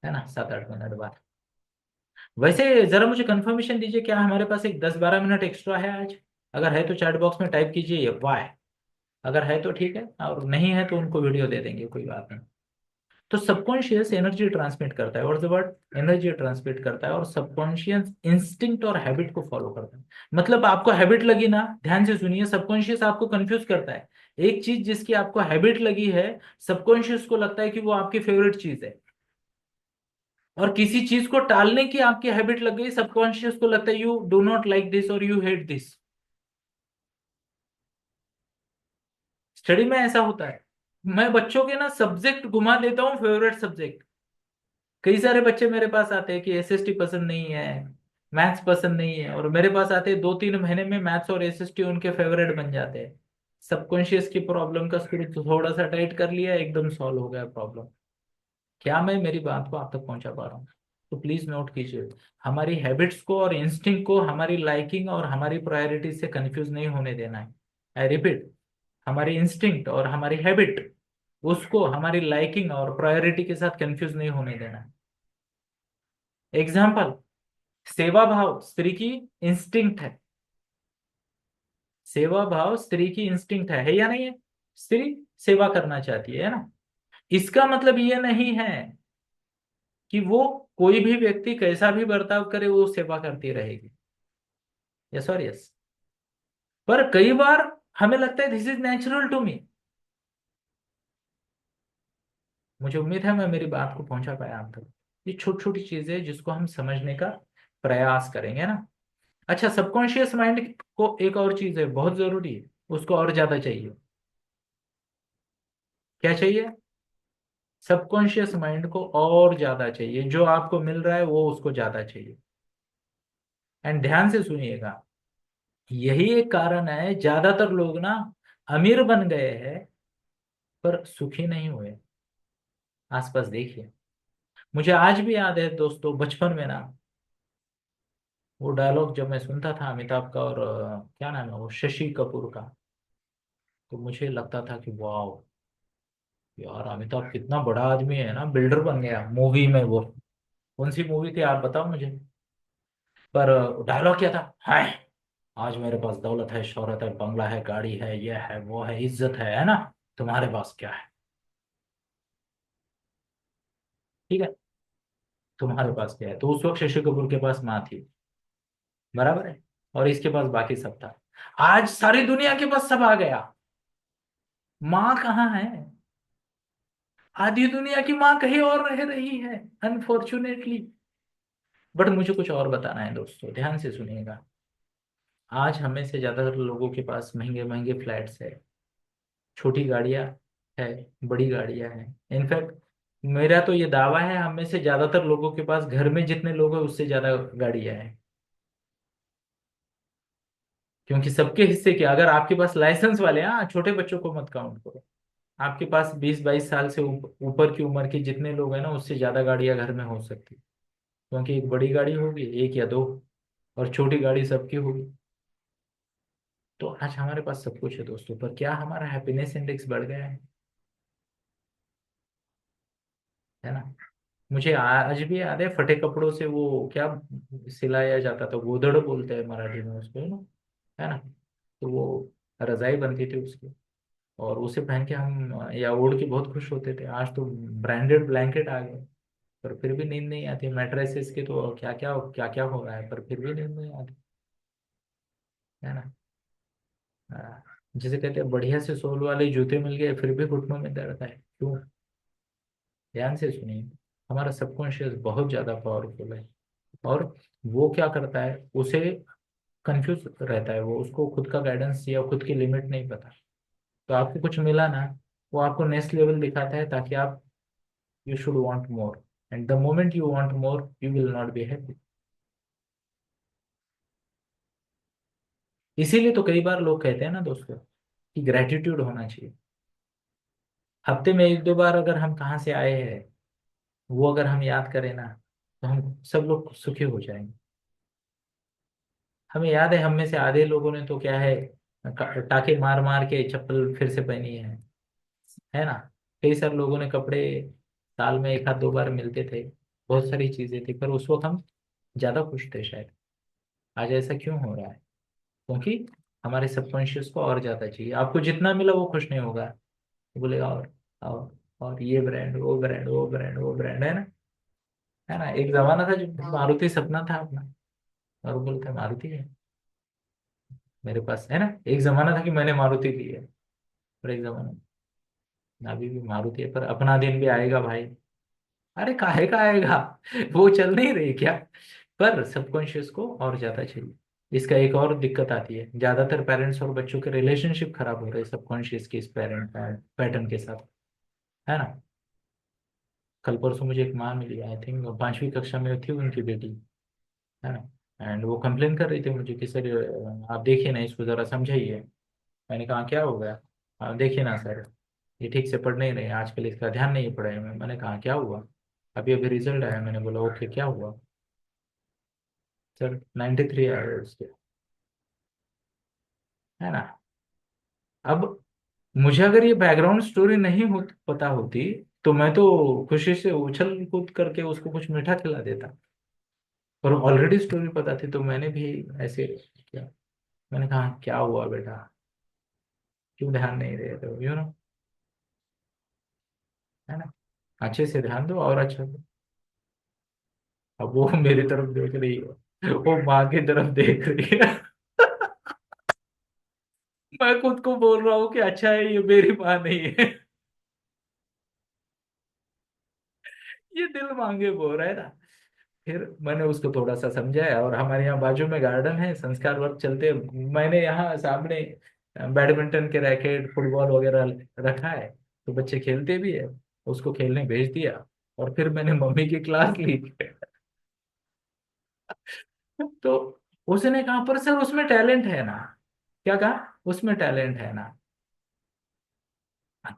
है ना, 7-8 मिनट बाद। वैसे जरा मुझे कंफर्मेशन दीजिए, क्या हमारे पास एक 10-12 मिनट एक्स्ट्रा है आज? अगर है तो चैट बॉक्स में टाइप कीजिए ये वाई। अगर है तो ठीक है, और नहीं है तो उनको वीडियो दे देंगे, कोई बात नहीं। तो सबकॉन्शियस एनर्जी ट्रांसमिट करता है, what's the word? Energy transmit करता है, और सबकॉन्शियस इंस्टिंक्ट और हैबिट को फॉलो करता है। मतलब आपको हैबिट लगी ना, ध्यान से सुनिए, सबकॉन्शियस आपको कंफ्यूज करता है। एक चीज जिसकी आपको हैबिट लगी है, सबकॉन्शियस को लगता है कि वो आपकी फेवरेट चीज है, और किसी चीज को टालने की आपकी हैबिट लग गई, सबकॉन्शियस को लगता है you do not like this और यू हेट दिस। स्टडी में ऐसा होता है। मैं बच्चों के ना सब्जेक्ट घुमा देता हूँ, फेवरेट सब्जेक्ट। कई सारे बच्चे मेरे पास आते हैं कि एसएसटी पसंद नहीं है, मैथ्स पसंद नहीं है, और मेरे पास आते हैं 2-3 महीने में मैथ्स और एसएसटी उनके फेवरेट बन जाते हैं। सबकॉन्शियस की प्रॉब्लम का स्क्रू थोड़ा सा टाइट कर लिया, एकदम सॉल्व हो गया प्रॉब्लम। क्या मैं मेरी बात को आप तक पहुंचा पा रहा हूँ? तो प्लीज नोट कीजिए, हमारी हैबिट्स को और इंस्टिंक्ट को हमारी लाइकिंग और हमारी प्रायोरिटी से कंफ्यूज नहीं होने देना है। आई रिपीट, हमारी इंस्टिंक्ट और हमारी हैबिट, उसको हमारी लाइकिंग और प्रायोरिटी के साथ कंफ्यूज नहीं होने देना है। एग्जाम्पल, सेवा भाव स्त्री की इंस्टिंक्ट है। सेवा भाव स्त्री की इंस्टिंक्ट है या नहीं है? स्त्री सेवा करना चाहती है ना? इसका मतलब ये नहीं है कि वो कोई भी व्यक्ति कैसा भी बर्ताव करे वो सेवा करती रहेगी। यस और यस। पर कई बार हमें लगता है this is natural to me. मुझे उम्मीद है मैं मेरी बात को पहुंचा पाया आप तक। ये छोटी छोटी चीजें जिसको हम समझने का प्रयास करेंगे ना। अच्छा, सबकॉन्शियस माइंड को एक और चीज है बहुत जरूरी है, उसको और ज्यादा चाहिए। क्या चाहिए? सबकॉन्शियस माइंड को और ज्यादा चाहिए, जो आपको मिल रहा है वो उसको ज्यादा चाहिए। एंड ध्यान से सुनिएगा, यही एक कारण है ज्यादातर लोग ना अमीर बन गए हैं पर सुखी नहीं हुए। आसपास देखिए। मुझे आज भी याद है दोस्तों, बचपन में ना वो डायलॉग जब मैं सुनता था अमिताभ का और क्या नाम है वो, शशि कपूर का, तो मुझे लगता था कि वाह यार, अमिताभ कितना बड़ा आदमी है ना, बिल्डर बन गया मूवी में वो। कौन सी मूवी थी आप बताओ मुझे। पर डायलॉग क्या था, हाय आज मेरे पास दौलत है, शोहरत है, बंगला है, गाड़ी है, ये है वो है, इज्जत है ना? तुम्हारे पास क्या है? ठीक है, तुम्हारे पास क्या है? तो उस वक्त शशि कपूर के पास माँ थी, बराबर है, और इसके पास बाकी सब था। आज सारी दुनिया के पास सब आ गया, माँ कहाँ है? आधी दुनिया की माँ कहीं और रह रही है, अनफॉर्चुनेटली। बट मुझे कुछ और बताना है दोस्तों, ध्यान से सुनिएगा। आज हमें से ज्यादातर लोगों के पास महंगे महंगे फ्लैट्स है, छोटी गाड़ियां है, बड़ी गाड़ियां हैं। इनफैक्ट मेरा तो ये दावा है, हम में से ज्यादातर लोगों के पास घर में जितने लोग हैं उससे ज्यादा गाड़ियां हैं। क्योंकि सबके हिस्से के, अगर आपके पास लाइसेंस वाले, हाँ छोटे बच्चों को मत काउंट करो, आपके पास 20-22 साल से ऊपर की उम्र के जितने लोग हैं ना, उससे ज्यादा गाड़ियां घर में हो सकती है। क्योंकि एक बड़ी गाड़ी होगी, एक या दो, और छोटी गाड़ी सबकी होगी। तो आज हमारे पास सब कुछ है दोस्तों, पर क्या हमारा हैप्पीनेस इंडेक्स बढ़ गया है ना? मुझे आज भी याद है, फटे कपड़ों से वो क्या सिलाया जाता था, गोदड़ बोलते हैं मराठी में उसको, है ना? है ना? तो वो रजाई बनती थी उसकी, और उसे पहन के हम या ओढ़ के बहुत खुश होते थे। आज तो ब्रांडेड ब्लैंकेट आ गए, पर फिर भी नींद नहीं आती। मैट्रेसेस की तो क्या क्या हो रहा है, पर फिर भी नींद नहीं आती, है ना? हाँ, जिसे कहते हैं बढ़िया से सोल वाले जूते मिल गए फिर भी घुटनों में दर्द है, क्यों? ध्यान से सुनिए, हमारा सबकॉन्शियस बहुत ज्यादा पावरफुल है, और वो क्या करता है, उसे कंफ्यूज रहता है वो, उसको खुद का गाइडेंस या खुद की लिमिट नहीं पता। तो आपको कुछ मिला ना, वो आपको नेक्स्ट लेवल दिखाता है ताकि आप, you should want more, and the moment you want more you will not be happy. इसीलिए तो कई बार लोग कहते हैं ना दोस्तों कि ग्रेटिट्यूड होना चाहिए। हफ्ते में 1-2 बार अगर हम कहाँ से आए हैं वो अगर हम याद करें ना, तो हम सब लोग सुखी हो जाएंगे। हमें याद है, हम में से आधे लोगों ने तो क्या है, टाके मार मार के चप्पल फिर से पहनी है ना? कई सारे लोगों ने कपड़े साल में 1 आध 2 बार मिलते थे, बहुत सारी चीजें थी, पर उस वक्त हम ज्यादा खुश थे शायद। आज ऐसा क्यों हो रहा है? क्योंकि हमारे सबकॉन्शियस को और ज्यादा चाहिए। आपको जितना मिला वो खुश नहीं होगा, वो बोलेगा और ये ब्रांड वो ब्रांड वो ब्रांड वो ब्रांड, है ना? है ना? एक जमाना था जब मारुति सपना था अपना, और वो बोलते मारुति है मेरे पास, है ना? एक जमाना था कि मैंने मारुति ली है, और एक जमाना, अभी भी मारुति है, पर अपना दिन भी आएगा भाई। अरे काहे का आएगा, वो चल नहीं रही क्या? पर सबकॉन्शियस को और ज्यादा चाहिए। इसका एक और दिक्कत आती है, ज्यादातर पेरेंट्स और बच्चों के रिलेशनशिप खराब हो रहे हैं सबकॉन्शियस के इस पेरेंट पैटर्न के साथ, है ना। कल परसों मुझे एक माँ मिली, आई थिंक 5वीं कक्षा में थी उनकी बेटी, है ना। एंड वो कंप्लेन कर रही थी मुझे कि सर आप देखिए ना इसको जरा समझाइए। मैंने कहा क्या हो गया? आप देखिए ना सर, ये ठीक से पढ़ नहीं रहे हैं आजकल, इसका ध्यान नहीं है पढ़ाई में। मैंने कहा क्या हुआ? अभी अभी रिजल्ट आया। मैंने बोला ओके क्या हुआ? सर 93 आए हैं उसके, है ना। अब मुझे अगर ये बैकग्राउंड स्टोरी नहीं हो पता होती तो मैं तो खुशी से उछल कूद करके उसको कुछ मीठा खिला देता। पर ऑलरेडी स्टोरी पता थी तो मैंने भी ऐसे किया। मैंने कहा क्या हुआ बेटा, क्यों ध्यान नहीं दे रहे हो, है ना। अच्छे से ध्यान दो और अच्छा दो। अब वो मेरी तरफ देख रही है, वो माँ की तरफ देख रही है। मैं खुद को बोल रहा हूँ कि अच्छा है ये मेरी माँ नहीं है। ये दिल मांगे बोल रहा है ना। फिर मैंने उसको थोड़ा सा समझाया, और हमारे यहाँ बाजू में गार्डन है, संस्कार वर्ग चलते हैं। मैंने यहाँ सामने बैडमिंटन के रैकेट फुटबॉल वगैरह रखा है, तो बच्चे खेलते भी है। उसको खेलने भेज दिया, और फिर मैंने मम्मी की क्लास ली। तो उसने कहा पर सर उसमें टैलेंट है ना। क्या कहा? उसमें टैलेंट है ना।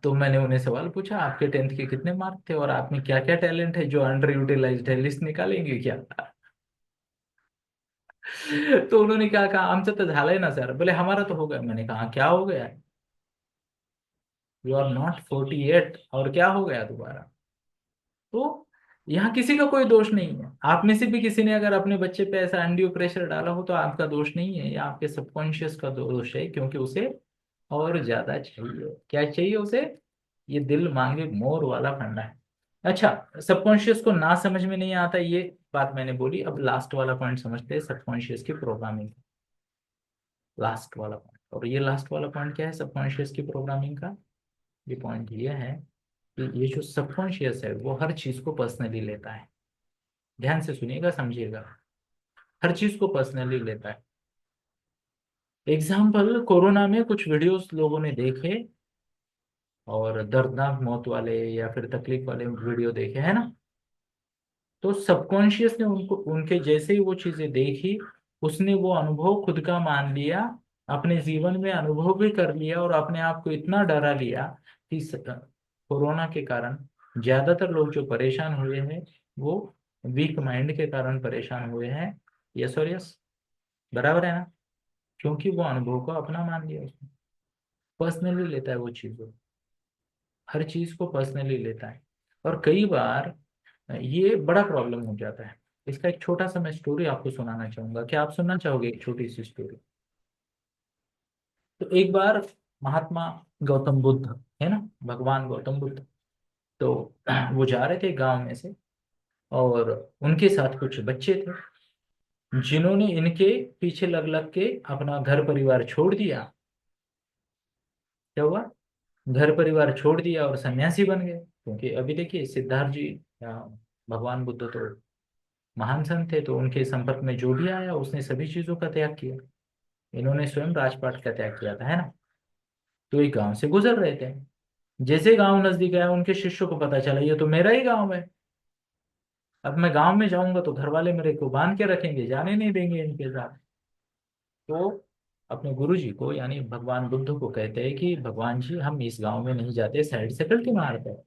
तो मैंने उन्हें सवाल पूछा आपके 10th के कितने मार्क थे और आप में क्या क्या टैलेंट है जो अंडर यूटिलाइज्ड है, लिस्ट निकालेंगे क्या? तो उन्होंने क्या कहा, आमचं तर झालंय ना सर। बोले हमारा तो हो गया। मैंने कहा क्या हो गया? यू आर नॉट 48, और क्या हो गया दोबारा? तो यहाँ किसी का कोई दोष नहीं है। आप में से भी किसी ने अगर अपने बच्चे पे ऐसा अनड्यू प्रेशर डाला हो तो आपका दोष नहीं है, ये आपके सबकॉन्शियस का दोष है, क्योंकि उसे और ज्यादा चाहिए। क्या चाहिए उसे? ये दिल मांगे मोर वाला फंडा है। अच्छा, सबकॉन्शियस को ना समझ में नहीं आता ये बात मैंने बोली। अब लास्ट वाला पॉइंट समझते हैं, सबकॉन्शियस की प्रोग्रामिंग। लास्ट वाला पॉइंट, और ये लास्ट वाला पॉइंट क्या है सबकॉन्शियस की प्रोग्रामिंग का? ये पॉइंट ये है कि ये जो सबकॉन्शियस है वो हर चीज को पर्सनली लेता है। ध्यान से सुनिएगा, समझिएगा। हर चीज को पर्सनली लेता है। एग्जाम्पल, कोरोना में कुछ वीडियोस लोगों ने देखे, और दर्दनाक मौत वाले या फिर तकलीफ वाले वीडियो देखे, है ना। तो सबकॉन्शियस ने उनको, उनके जैसे ही वो चीजें देखी, उसने वो अनुभव खुद का मान लिया, अपने जीवन में अनुभव भी कर लिया, और अपने आप को इतना डरा लिया कि कोरोना के कारण ज्यादातर लोग जो परेशान हुए हैं वो वीक माइंड के कारण परेशान हुए हैं। यस और यस, बराबर है ना। क्योंकि वो अनुभव को अपना मान लिया उसने। पर्सनली लेता है वो चीजों, हर चीज को पर्सनली लेता है। और कई बार ये बड़ा प्रॉब्लम हो जाता है। इसका एक छोटा सा मैं स्टोरी आपको सुनाना चाहूंगा, क्या आप सुनना चाहोगे एक छोटी सी स्टोरी? तो एक बार महात्मा गौतम बुद्ध, है ना, भगवान गौतम बुद्ध, तो वो जा रहे थे गांव में से, और उनके साथ कुछ बच्चे थे जिन्होंने इनके पीछे लग लग के अपना घर परिवार छोड़ दिया। क्या हुआ? घर परिवार छोड़ दिया और सन्यासी बन गए। क्योंकि अभी देखिए सिद्धार्थ जी, या भगवान बुद्ध तो महान संत थे, तो उनके संपर्क में जो भी आया उसने सभी चीजों का त्याग किया। इन्होंने स्वयं राजपाट का त्याग किया था, है ना। तो एक गांव से गुजर रहे थे। जैसे गांव नजदीक आया उनके शिष्यों को पता चला ये तो मेरा ही गांव है। अब मैं गांव में जाऊंगा तो घर वाले मेरे को बांध के रखेंगे, जाने नहीं देंगे इनके साथ। तो अपने गुरु जी को यानी भगवान बुद्ध को कहते हैं कि भगवान जी हम इस गांव में नहीं जाते, साइड से गलती मारते हैं।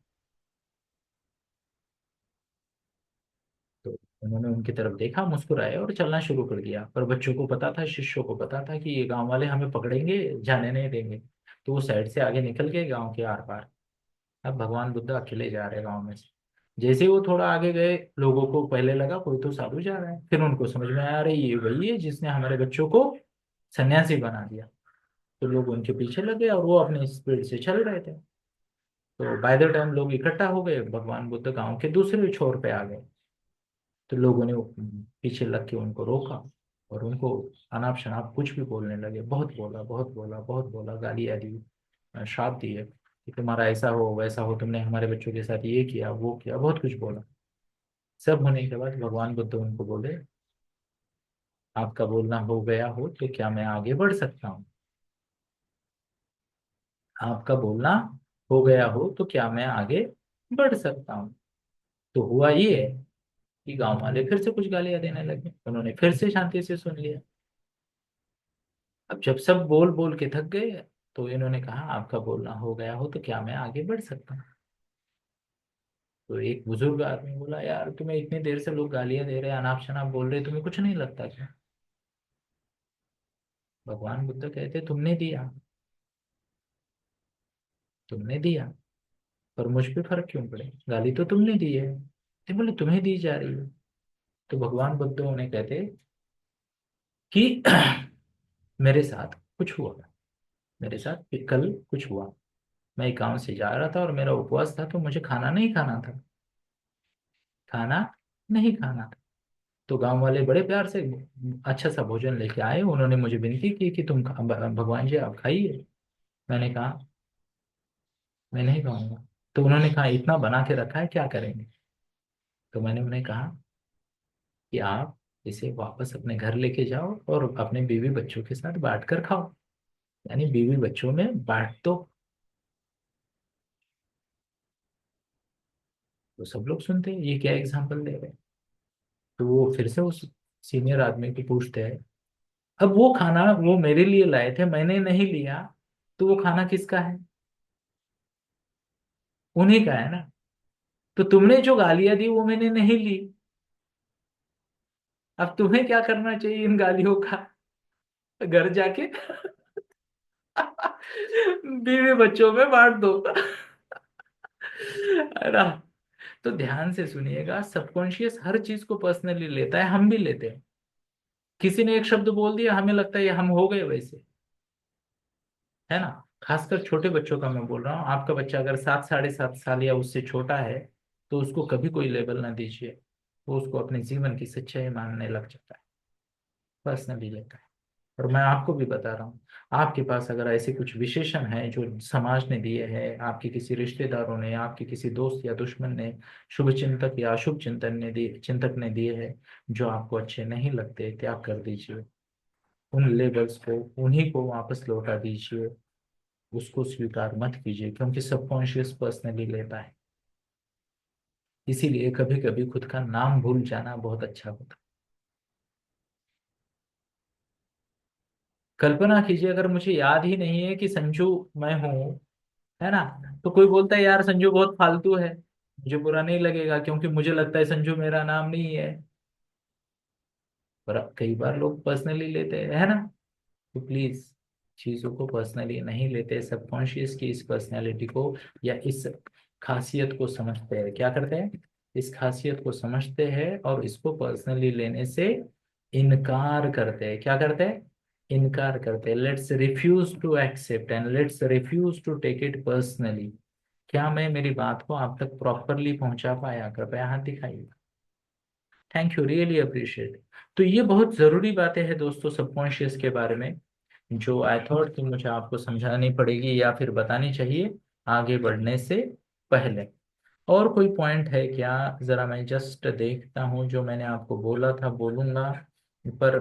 तो उन्होंने उनकी तरफ देखा, मुस्कुराए और चलना शुरू कर दिया। पर बच्चों को पता था, शिष्यों को पता था कि ये गांव वाले हमें पकड़ेंगे, जाने नहीं देंगे। तो वो साइड से आगे निकल गए गांव के आर पार। अब भगवान बुद्ध अकेले जा रहे गांव में से। जैसे ही वो थोड़ा आगे गए, लोगों को पहले लगा कोई तो साधु जा रहा है, फिर उनको समझ में आया अरे ये वही है जिसने हमारे बच्चों को सन्यासी बना दिया। तो लोग उनके पीछे लगे और वो अपने स्पीड से चल रहे थे। तो बाय द टाइम लोग इकट्ठा हो गए, भगवान बुद्ध गांव के दूसरे छोर पे आ गए। तो लोगों ने पीछे लग के उनको रोका, और उनको अनाप शनाप कुछ भी बोलने लगे। बहुत बोला, बहुत बोला, बहुत बोला, गालियाँ दी, श्राप दिए कि तुम्हारा ऐसा हो वैसा हो, तुमने हमारे बच्चों के साथ ये किया वो किया, बहुत कुछ बोला। सब होने के बाद भगवान बुद्ध उनको बोले, आपका बोलना हो गया हो तो क्या मैं आगे बढ़ सकता हूँ? आपका बोलना हो गया हो तो क्या मैं आगे बढ़ सकता हूँ? तो हुआ ये कि गांव वाले फिर से कुछ गालियां देने लगे, उन्होंने फिर से शांति से सुन लिया। अब जब सब बोल बोल के थक गए, तो इन्होंने कहा, आपका बोलना हो गया हो तो क्या मैं आगे बढ़ सकता हूँ? तो एक बुजुर्ग आदमी बोला, यार तुम्हें इतनी देर से लोग गालियां दे रहे हैं, अनाप शनाप बोल रहे हैं, तुम्हें कुछ नहीं लगता क्या? भगवान बुद्ध कहते, तुमने दिया, तुमने दिया, पर मुझ पे फर्क क्यों पड़े? गाली तो तुमने दी है। तो बोले, तुम्हें दी जा रही है। तो भगवान बुद्ध उन्हें कहते कि मेरे साथ कुछ हुआ, मेरे साथ कल कुछ हुआ। मैं एक गांव से जा रहा था और मेरा उपवास था, तो मुझे खाना नहीं खाना था, खाना नहीं खाना था। तो गांव वाले बड़े प्यार से अच्छा सा भोजन लेके आए, उन्होंने मुझे विनती की कि भगवान जी आप खाइए। मैंने कहा, मैं नहीं खाऊंगा। तो उन्होंने कहा, इतना बना के रखा है, क्या करेंगे? तो मैंने उन्हें कहा कि आप इसे वापस अपने घर लेके जाओ और अपने बीवी बच्चों के साथ बांट कर खाओ, यानी बीवी बच्चों में बांट दो। तो सब लोग सुनते हैं ये क्या एग्जाम्पल दे रहे हैं। तो वो फिर से उस सीनियर आदमी को पूछते हैं, अब वो खाना वो मेरे लिए लाए थे, मैंने नहीं लिया, तो वो खाना किसका है? उन्हीं का है ना। तो तुमने जो गालियां दी वो मैंने नहीं ली। अब तुम्हें क्या करना चाहिए इन गालियों का? घर जाके बीवी बच्चों में बांट दो, है ना? तो ध्यान से सुनिएगा, सबकॉन्शियस हर चीज को पर्सनली लेता है, हम भी लेते हैं। किसी ने एक शब्द बोल दिया, हमें लगता है ये हम हो गए वैसे, है ना? खासकर छोटे बच्चों का मैं बोल रहा हूँ। आपका बच्चा अगर 7 साढ़े 7 साल या उससे छोटा है, तो उसको कभी कोई लेबल ना दीजिए, वो उसको अपने जीवन की सच्चाई मानने लग जाता है, पर्सनली लेता है। और मैं आपको भी बता रहा हूँ, आपके पास अगर ऐसे कुछ विशेषण है जो समाज ने दिए हैं, आपके किसी रिश्तेदारों ने, आपके किसी दोस्त या दुश्मन ने, शुभ चिंतक या अशुभ चिंतक ने दिए हैं, जो आपको अच्छे नहीं लगते, त्याग कर दीजिए उन लेबल्स को, उन्हीं को वापस लौटा दीजिए। उसको स्वीकार मत कीजिए, क्योंकि सबकॉन्शियस पर्सनली लेता है। इसीलिए कभी कभी खुद का नाम भूल जाना बहुत अच्छा होता है। कल्पना कीजिए, अगर मुझे याद ही नहीं है कि संजू मैं हूँ, है ना? तो कोई बोलता है, यार संजू बहुत फालतू है, मुझे बुरा नहीं लगेगा, क्योंकि मुझे लगता है संजू मेरा नाम नहीं है। पर कई बार लोग पर्सनली लेते हैं, है ना? तो प्लीज चीजों को पर्सनली नहीं लेते, सबकॉन्शियस की इस पर्सनैलिटी को या इस खासियत को समझते हैं। क्या करते हैं? इस खासियत को समझते हैं और इसको पर्सनली लेने से इनकार करते हैं। क्या करते हैं? इनकार करते हैं। Let's refuse to accept and let's refuse to take it personally. क्या मैं मेरी बात को आप तक प्रॉपरली पहुंचा पाया? कृपया हाथ दिखाइए। Thank you, really appreciate. तो ये बहुत जरूरी बातें हैं दोस्तों सबकॉन्शियस के बारे में, जो आई थॉट कि मुझे आपको समझानी पड़ेगी या फिर बतानी चाहिए आगे बढ़ने से पहले। और कोई पॉइंट है क्या? जरा मैं जस्ट देखता हूँ, जो मैंने आपको बोला था बोलूंगा, पर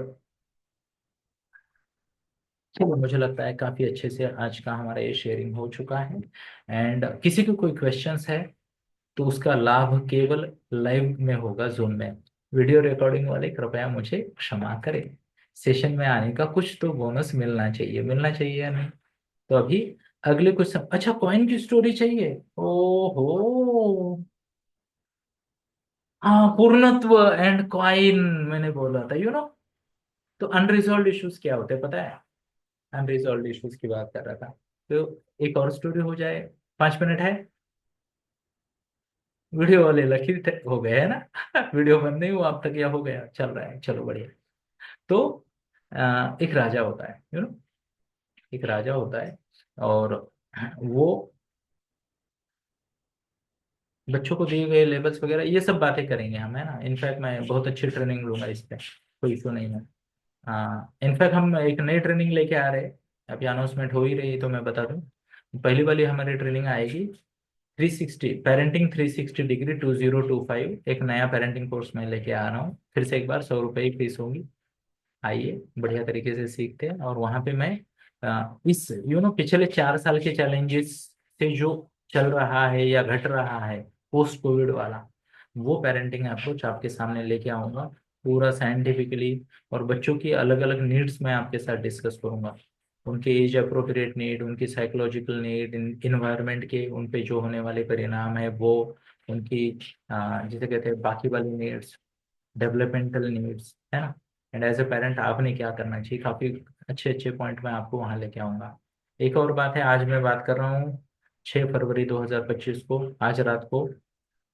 चलो, मुझे लगता है काफी अच्छे से आज का हमारा ये शेयरिंग हो चुका है। एंड किसी को कोई क्वेश्चंस है तो उसका लाभ केवल लाइव में होगा, जूम में। वीडियो रिकॉर्डिंग वाले कृपया मुझे क्षमा करें। सेशन में आने का कुछ तो बोनस मिलना चाहिए, मिलना चाहिए या नहीं? तो अभी अगले कुछ अच्छा, कॉइन की स्टोरी चाहिए? ओहो, हाँ, पूर्णत्व एंड कॉइन, मैंने बोला था तो अनरिजॉल्व इश्यूज क्या होते हैं पता है? अनरिजॉल्व इश्यूज की बात कर रहा था। तो एक और स्टोरी हो जाए, 5 मिनट है। वीडियो वाले लकी हो गए है ना? वीडियो बंद नहीं हुआ अब तक, या हो गया? चल रहा है, चलो बढ़िया। तो एक राजा होता है, एक राजा होता है, और वो बच्चों को दिए गए लेबल्स वगैरह ये सब बातें करेंगे हम, है ना? इनफैक्ट मैं बहुत अच्छी ट्रेनिंग लूंगा इस पे, कोई इशू नहीं है। हाँ, इनफैक्ट हम एक नई ट्रेनिंग लेके आ रहे हैं, अभी अनाउंसमेंट हो ही रही है, तो मैं बता दूं, पहली वाली हमारी ट्रेनिंग आएगी 360 पेरेंटिंग 360 डिग्री 2025, एक नया पेरेंटिंग कोर्स मैं लेके आ रहा हूँ फिर से एक बार। 100 रुपये ही फीस होगी। आइए बढ़िया तरीके से सीखते हैं। और वहां पे मैं इस पिछले 4 साल के चैलेंजेस से जो चल रहा है या घट रहा है पोस्ट कोविड वाला, वो पेरेंटिंग अप्रोच आपके सामने लेके आऊंगा पूरा साइंटिफिकली। और बच्चों की अलग अलग नीड्स मैं आपके साथ डिस्कस करूंगा। उनके एज अप्रोप्रिएट नीड, उनकी साइकोलॉजिकल नीड, इन्वायरमेंट के उन पे जो होने वाले परिणाम है वो, उनकी जिसे कहते हैं बाकी वाली नीड्स, डेवलपमेंटल नीड्स, है ना। एंड एज ए पेरेंट आपने क्या करना चाहिए, काफी अच्छे अच्छे पॉइंट मैं आपको वहां लेके आऊंगा। एक और बात है, आज मैं बात कर रहा हूँ 6 फरवरी 2025 को, आज रात को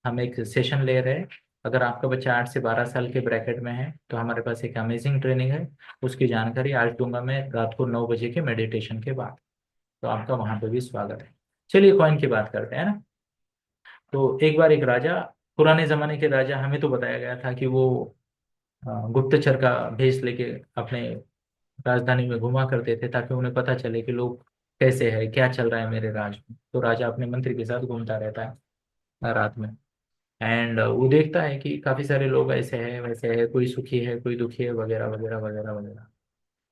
हम एक सेशन ले रहे हैं। अगर आपका बच्चा 8 से 12 साल के ब्रैकेट में है तो हमारे पास एक अमेजिंग ट्रेनिंग है। उसकी जानकारी आज दूंगा मैं रात को 9 बजे के मेडिटेशन के बाद। तो आपका वहां पे भी स्वागत है। चलिए कॉइन की बात करते हैं ना। तो एक बार एक राजा, पुराने जमाने के राजा, हमें तो बताया गया था कि वो गुप्तचर का भेष लेके अपने राजधानी में घुमा करते थे ताकि उन्हें पता चले कि लोग कैसे है, क्या चल रहा है मेरे राज में। तो राजा अपने मंत्री के साथ घूमता रहता है रात में। एंड वो देखता है कि काफी सारे लोग ऐसे हैं वैसे है, कोई सुखी है कोई दुखी है, वगैरह वगैरह वगैरह वगैरह।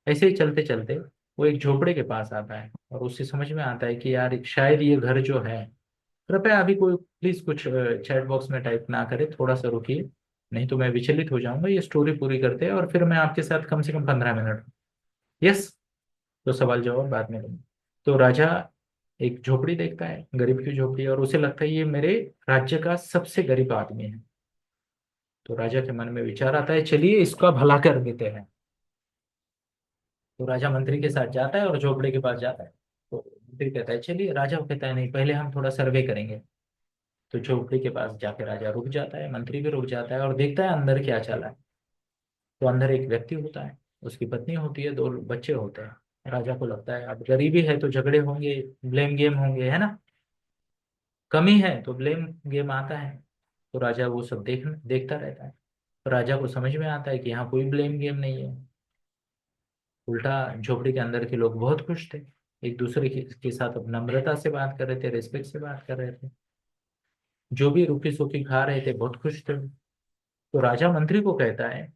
ऐसे ही चलते चलते वो एक झोपड़े के पास आता है और उससे समझ में आता है कि यार शायद ये घर जो है, कृपया अभी कोई प्लीज कुछ चैट बॉक्स में टाइप ना करे, थोड़ा सा रुकिए, नहीं तो मैं विचलित हो जाऊंगा। ये स्टोरी पूरी करते हैं और फिर मैं आपके साथ कम से कम 15 मिनट। यस। तो सवाल जवाब बाद में करेंगे। तो राजा एक झोपड़ी देखता है, गरीब की झोपड़ी, और उसे लगता है ये मेरे राज्य का सबसे गरीब आदमी है। तो राजा के मन में विचार आता है, चलिए इसका भला कर देते हैं। तो राजा मंत्री के साथ जाता है और झोपड़ी के पास जाता है। तो मंत्री कहता है चलिए, राजा कहता है नहीं, पहले हम थोड़ा सर्वे करेंगे। तो झोपड़ी के पास जाके राजा रुक जाता है, मंत्री भी रुक जाता है और देखता है अंदर क्या चला है। तो अंदर एक व्यक्ति होता है, उसकी पत्नी होती है, 2 बच्चे होते हैं। राजा को लगता है अब गरीबी है तो झगड़े होंगे, ब्लेम गेम होंगे, है ना। कमी है तो ब्लेम गेम आता है। तो राजा वो सब देखता रहता है। तो राजा को समझ में आता है कि यहाँ कोई ब्लेम गेम नहीं है। उल्टा झोपड़ी के अंदर के लोग बहुत खुश थे, एक दूसरे के साथ नम्रता से बात कर रहे थे, रिस्पेक्ट से बात कर रहे थे। जो भी रूखी सूखी खा रहे थे बहुत खुश थे। तो राजा मंत्री को कहता है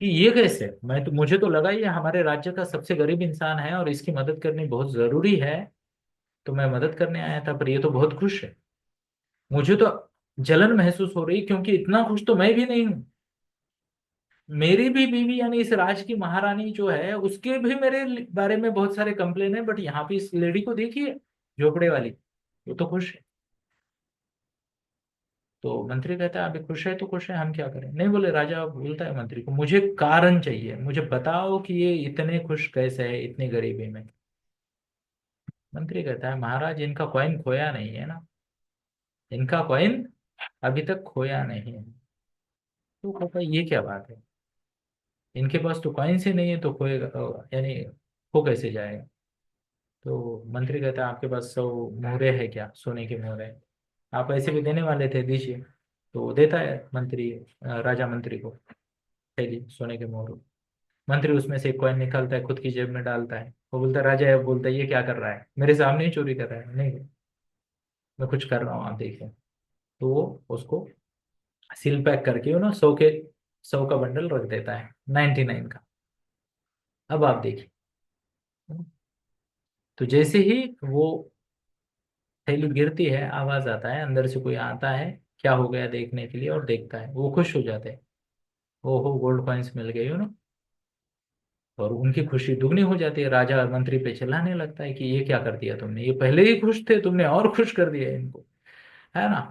कि ये कैसे, मुझे तो लगा ये हमारे राज्य का सबसे गरीब इंसान है और इसकी मदद करनी बहुत जरूरी है। तो मैं मदद करने आया था, पर ये तो बहुत खुश है। मुझे तो जलन महसूस हो रही क्योंकि इतना खुश तो मैं भी नहीं हूँ। मेरी भी बीवी यानी इस राज की महारानी जो है उसके भी मेरे बारे में बहुत सारे कंप्लेन है, बट यहाँ पे इस लेडी को देखिए, झोपड़े वाली, वो तो खुश है। तो मंत्री कहता है अभी खुश है तो खुश है, हम क्या करें। नहीं बोले, राजा बोलता है मंत्री को मुझे कारण चाहिए, मुझे बताओ कि ये इतने खुश कैसे है इतनी गरीबी में। मंत्री कहता है महाराज इनका कॉइन खोया नहीं है ना, इनका कॉइन अभी तक खोया नहीं है। तो कहता है ये क्या बात है, इनके पास तो कॉइन से नहीं है तो खोएगा, यानी खो कैसे जाएगा। तो मंत्री कहता है आपके पास 100 मोहरे है क्या, सोने के मोहरे, आप ऐसे भी देने वाले थे, दीजिए। तो वो देता है मंत्री, राजा मंत्री को थैली सोने के मोहरों। मंत्री उसमें से एक कॉइन निकालता है, खुद की जेब में डालता है। वो बोलता है, राजा बोलता है ये क्या कर रहा है, मेरे सामने ही चोरी कर रहा है। नहीं, मैं कुछ कर रहा हूँ आप देखिए। तो वो उसको सील पैक करके 100 का बंडल रख देता है, 99 का। अब आप देखिए, तो जैसे ही वो थैली गिरती है, आवाज आता है, अंदर से कोई आता है क्या हो गया देखने के लिए, और देखता है, वो खुश हो जाते हैं। ओहो गोल्ड कॉइन्स मिल गई हो ना। और उनकी खुशी दुगनी हो जाती है। राजा मंत्री पे चिल्लाने लगता है कि ये क्या कर दिया तुमने, ये पहले ही खुश थे, तुमने और खुश कर दिया इनको, है ना।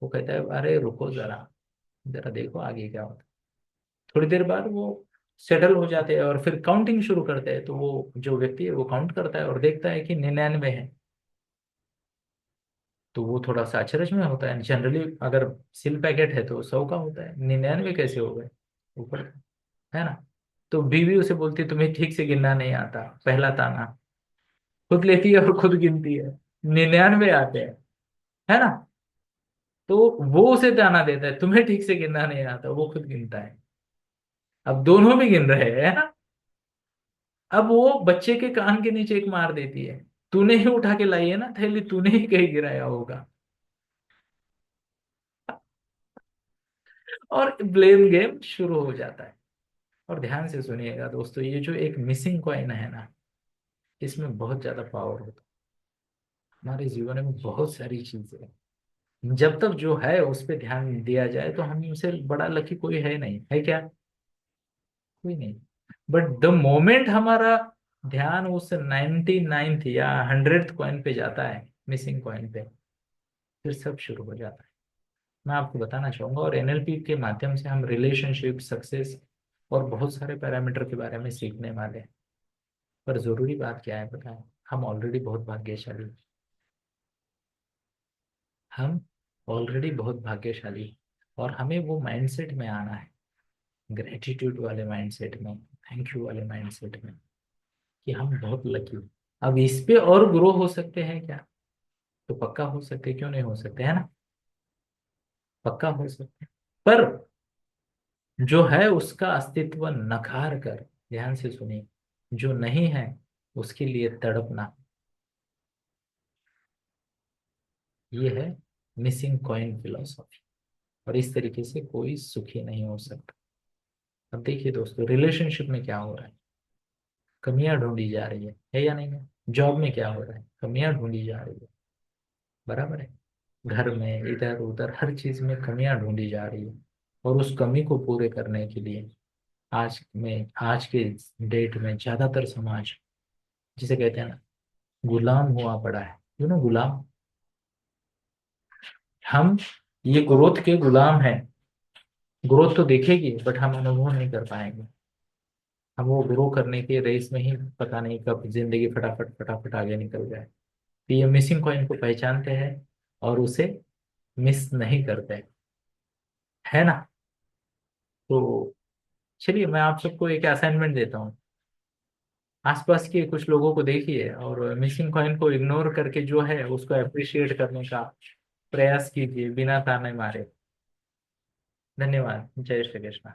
वो कहता है अरे रुको जरा, जरा देखो आगे क्या होता है। थोड़ी देर बाद वो सेटल हो जाते हैं और फिर काउंटिंग शुरू करते हैं। तो वो जो व्यक्ति है वो काउंट करता है और देखता है कि 99 है। तो वो थोड़ा सा अचरज में होता है, जनरली अगर सिल पैकेट है तो 100 का होता है, 99 कैसे हो गए ऊपर, है ना। तो बीवी उसे बोलती है तुम्हें ठीक से गिनना नहीं आता, पहला ताना। खुद लेती है और खुद गिनती है, 99 आते हैं, है ना। तो वो उसे ताना देता है तुम्हें ठीक से गिनना नहीं आता, वो खुद गिनता है। अब दोनों भी गिन रहे हैं, है ना। अब वो बच्चे के कान के नीचे एक मार देती है। तूने ही उठा के लाई है ना थैली, तूने ही कहीं गिराया होगा। और ब्लेम गेम शुरू हो जाता है। और ध्यान से सुनिएगा दोस्तों, ये जो एक मिसिंग कॉइन है ना, इसमें बहुत ज्यादा पावर होता है। हमारे जीवन में बहुत सारी चीजें हैं, जब तक जो है उस पर ध्यान दिया जाए तो हम उसे बड़ा लकी कोई है नहीं, है क्या? कोई नहीं। बट द मोमेंट हमारा ध्यान उस 99th या 100th कॉइन पे जाता है, मिसिंग कॉइन पे, फिर सब शुरू हो जाता है। मैं आपको बताना चाहूंगा, और एनएलपी के माध्यम से हम रिलेशनशिप, सक्सेस और बहुत सारे पैरामीटर के बारे में सीखने वाले हैं। पर जरूरी बात क्या है पता है? हम ऑलरेडी बहुत भाग्यशाली हैं। हम ऑलरेडी बहुत भाग्यशाली हैं। और हमें वो माइंडसेट में आना है, ग्रेटिट्यूड वाले माइंडसेट में, थैंक यू वाले माइंडसेट में, कि हम बहुत लकी हैं। अब इस पे और ग्रो हो सकते हैं क्या? तो पक्का हो सकते हैं, क्यों नहीं हो सकते, है ना? पक्का हो सकते हैं। पर जो है उसका अस्तित्व नकार कर, ध्यान से सुनिए, जो नहीं है उसके लिए तड़पना, ये है मिसिंग कॉइन फिलोसॉफी। और इस तरीके से कोई सुखी नहीं हो सकता। अब देखिए दोस्तों, रिलेशनशिप में क्या हो रहा है? कमियां ढूंढी जा रही है या नहीं है? जॉब में क्या हो रहा है? कमियां ढूंढी जा रही है, बराबर है। घर में इधर उधर हर चीज में कमियां ढूंढी जा रही है। और उस कमी को पूरे करने के लिए आज के डेट में ज्यादातर समाज, जिसे कहते हैं ना, गुलाम हुआ पड़ा है। यू नो, गुलाम। हम ये ग्रोथ के गुलाम हैं। ग्रोथ तो दिखेगी बट हम अनुभव नहीं कर पाएंगे। हम वो ग्रो करने के रेस में ही पता नहीं कब जिंदगी फटाफट फटाफट आगे निकल जाए। तो ये मिसिंग कॉइन को पहचानते हैं और उसे मिस नहीं करते, है ना? तो चलिए, मैं आप सबको एक असाइनमेंट देता हूँ। आसपास के कुछ लोगों को देखिए और मिसिंग कॉइन को इग्नोर करके जो है उसको अप्रिशिएट करने का प्रयास कीजिए, बिना ताने मारे। धन्यवाद। जय श्री कृष्ण।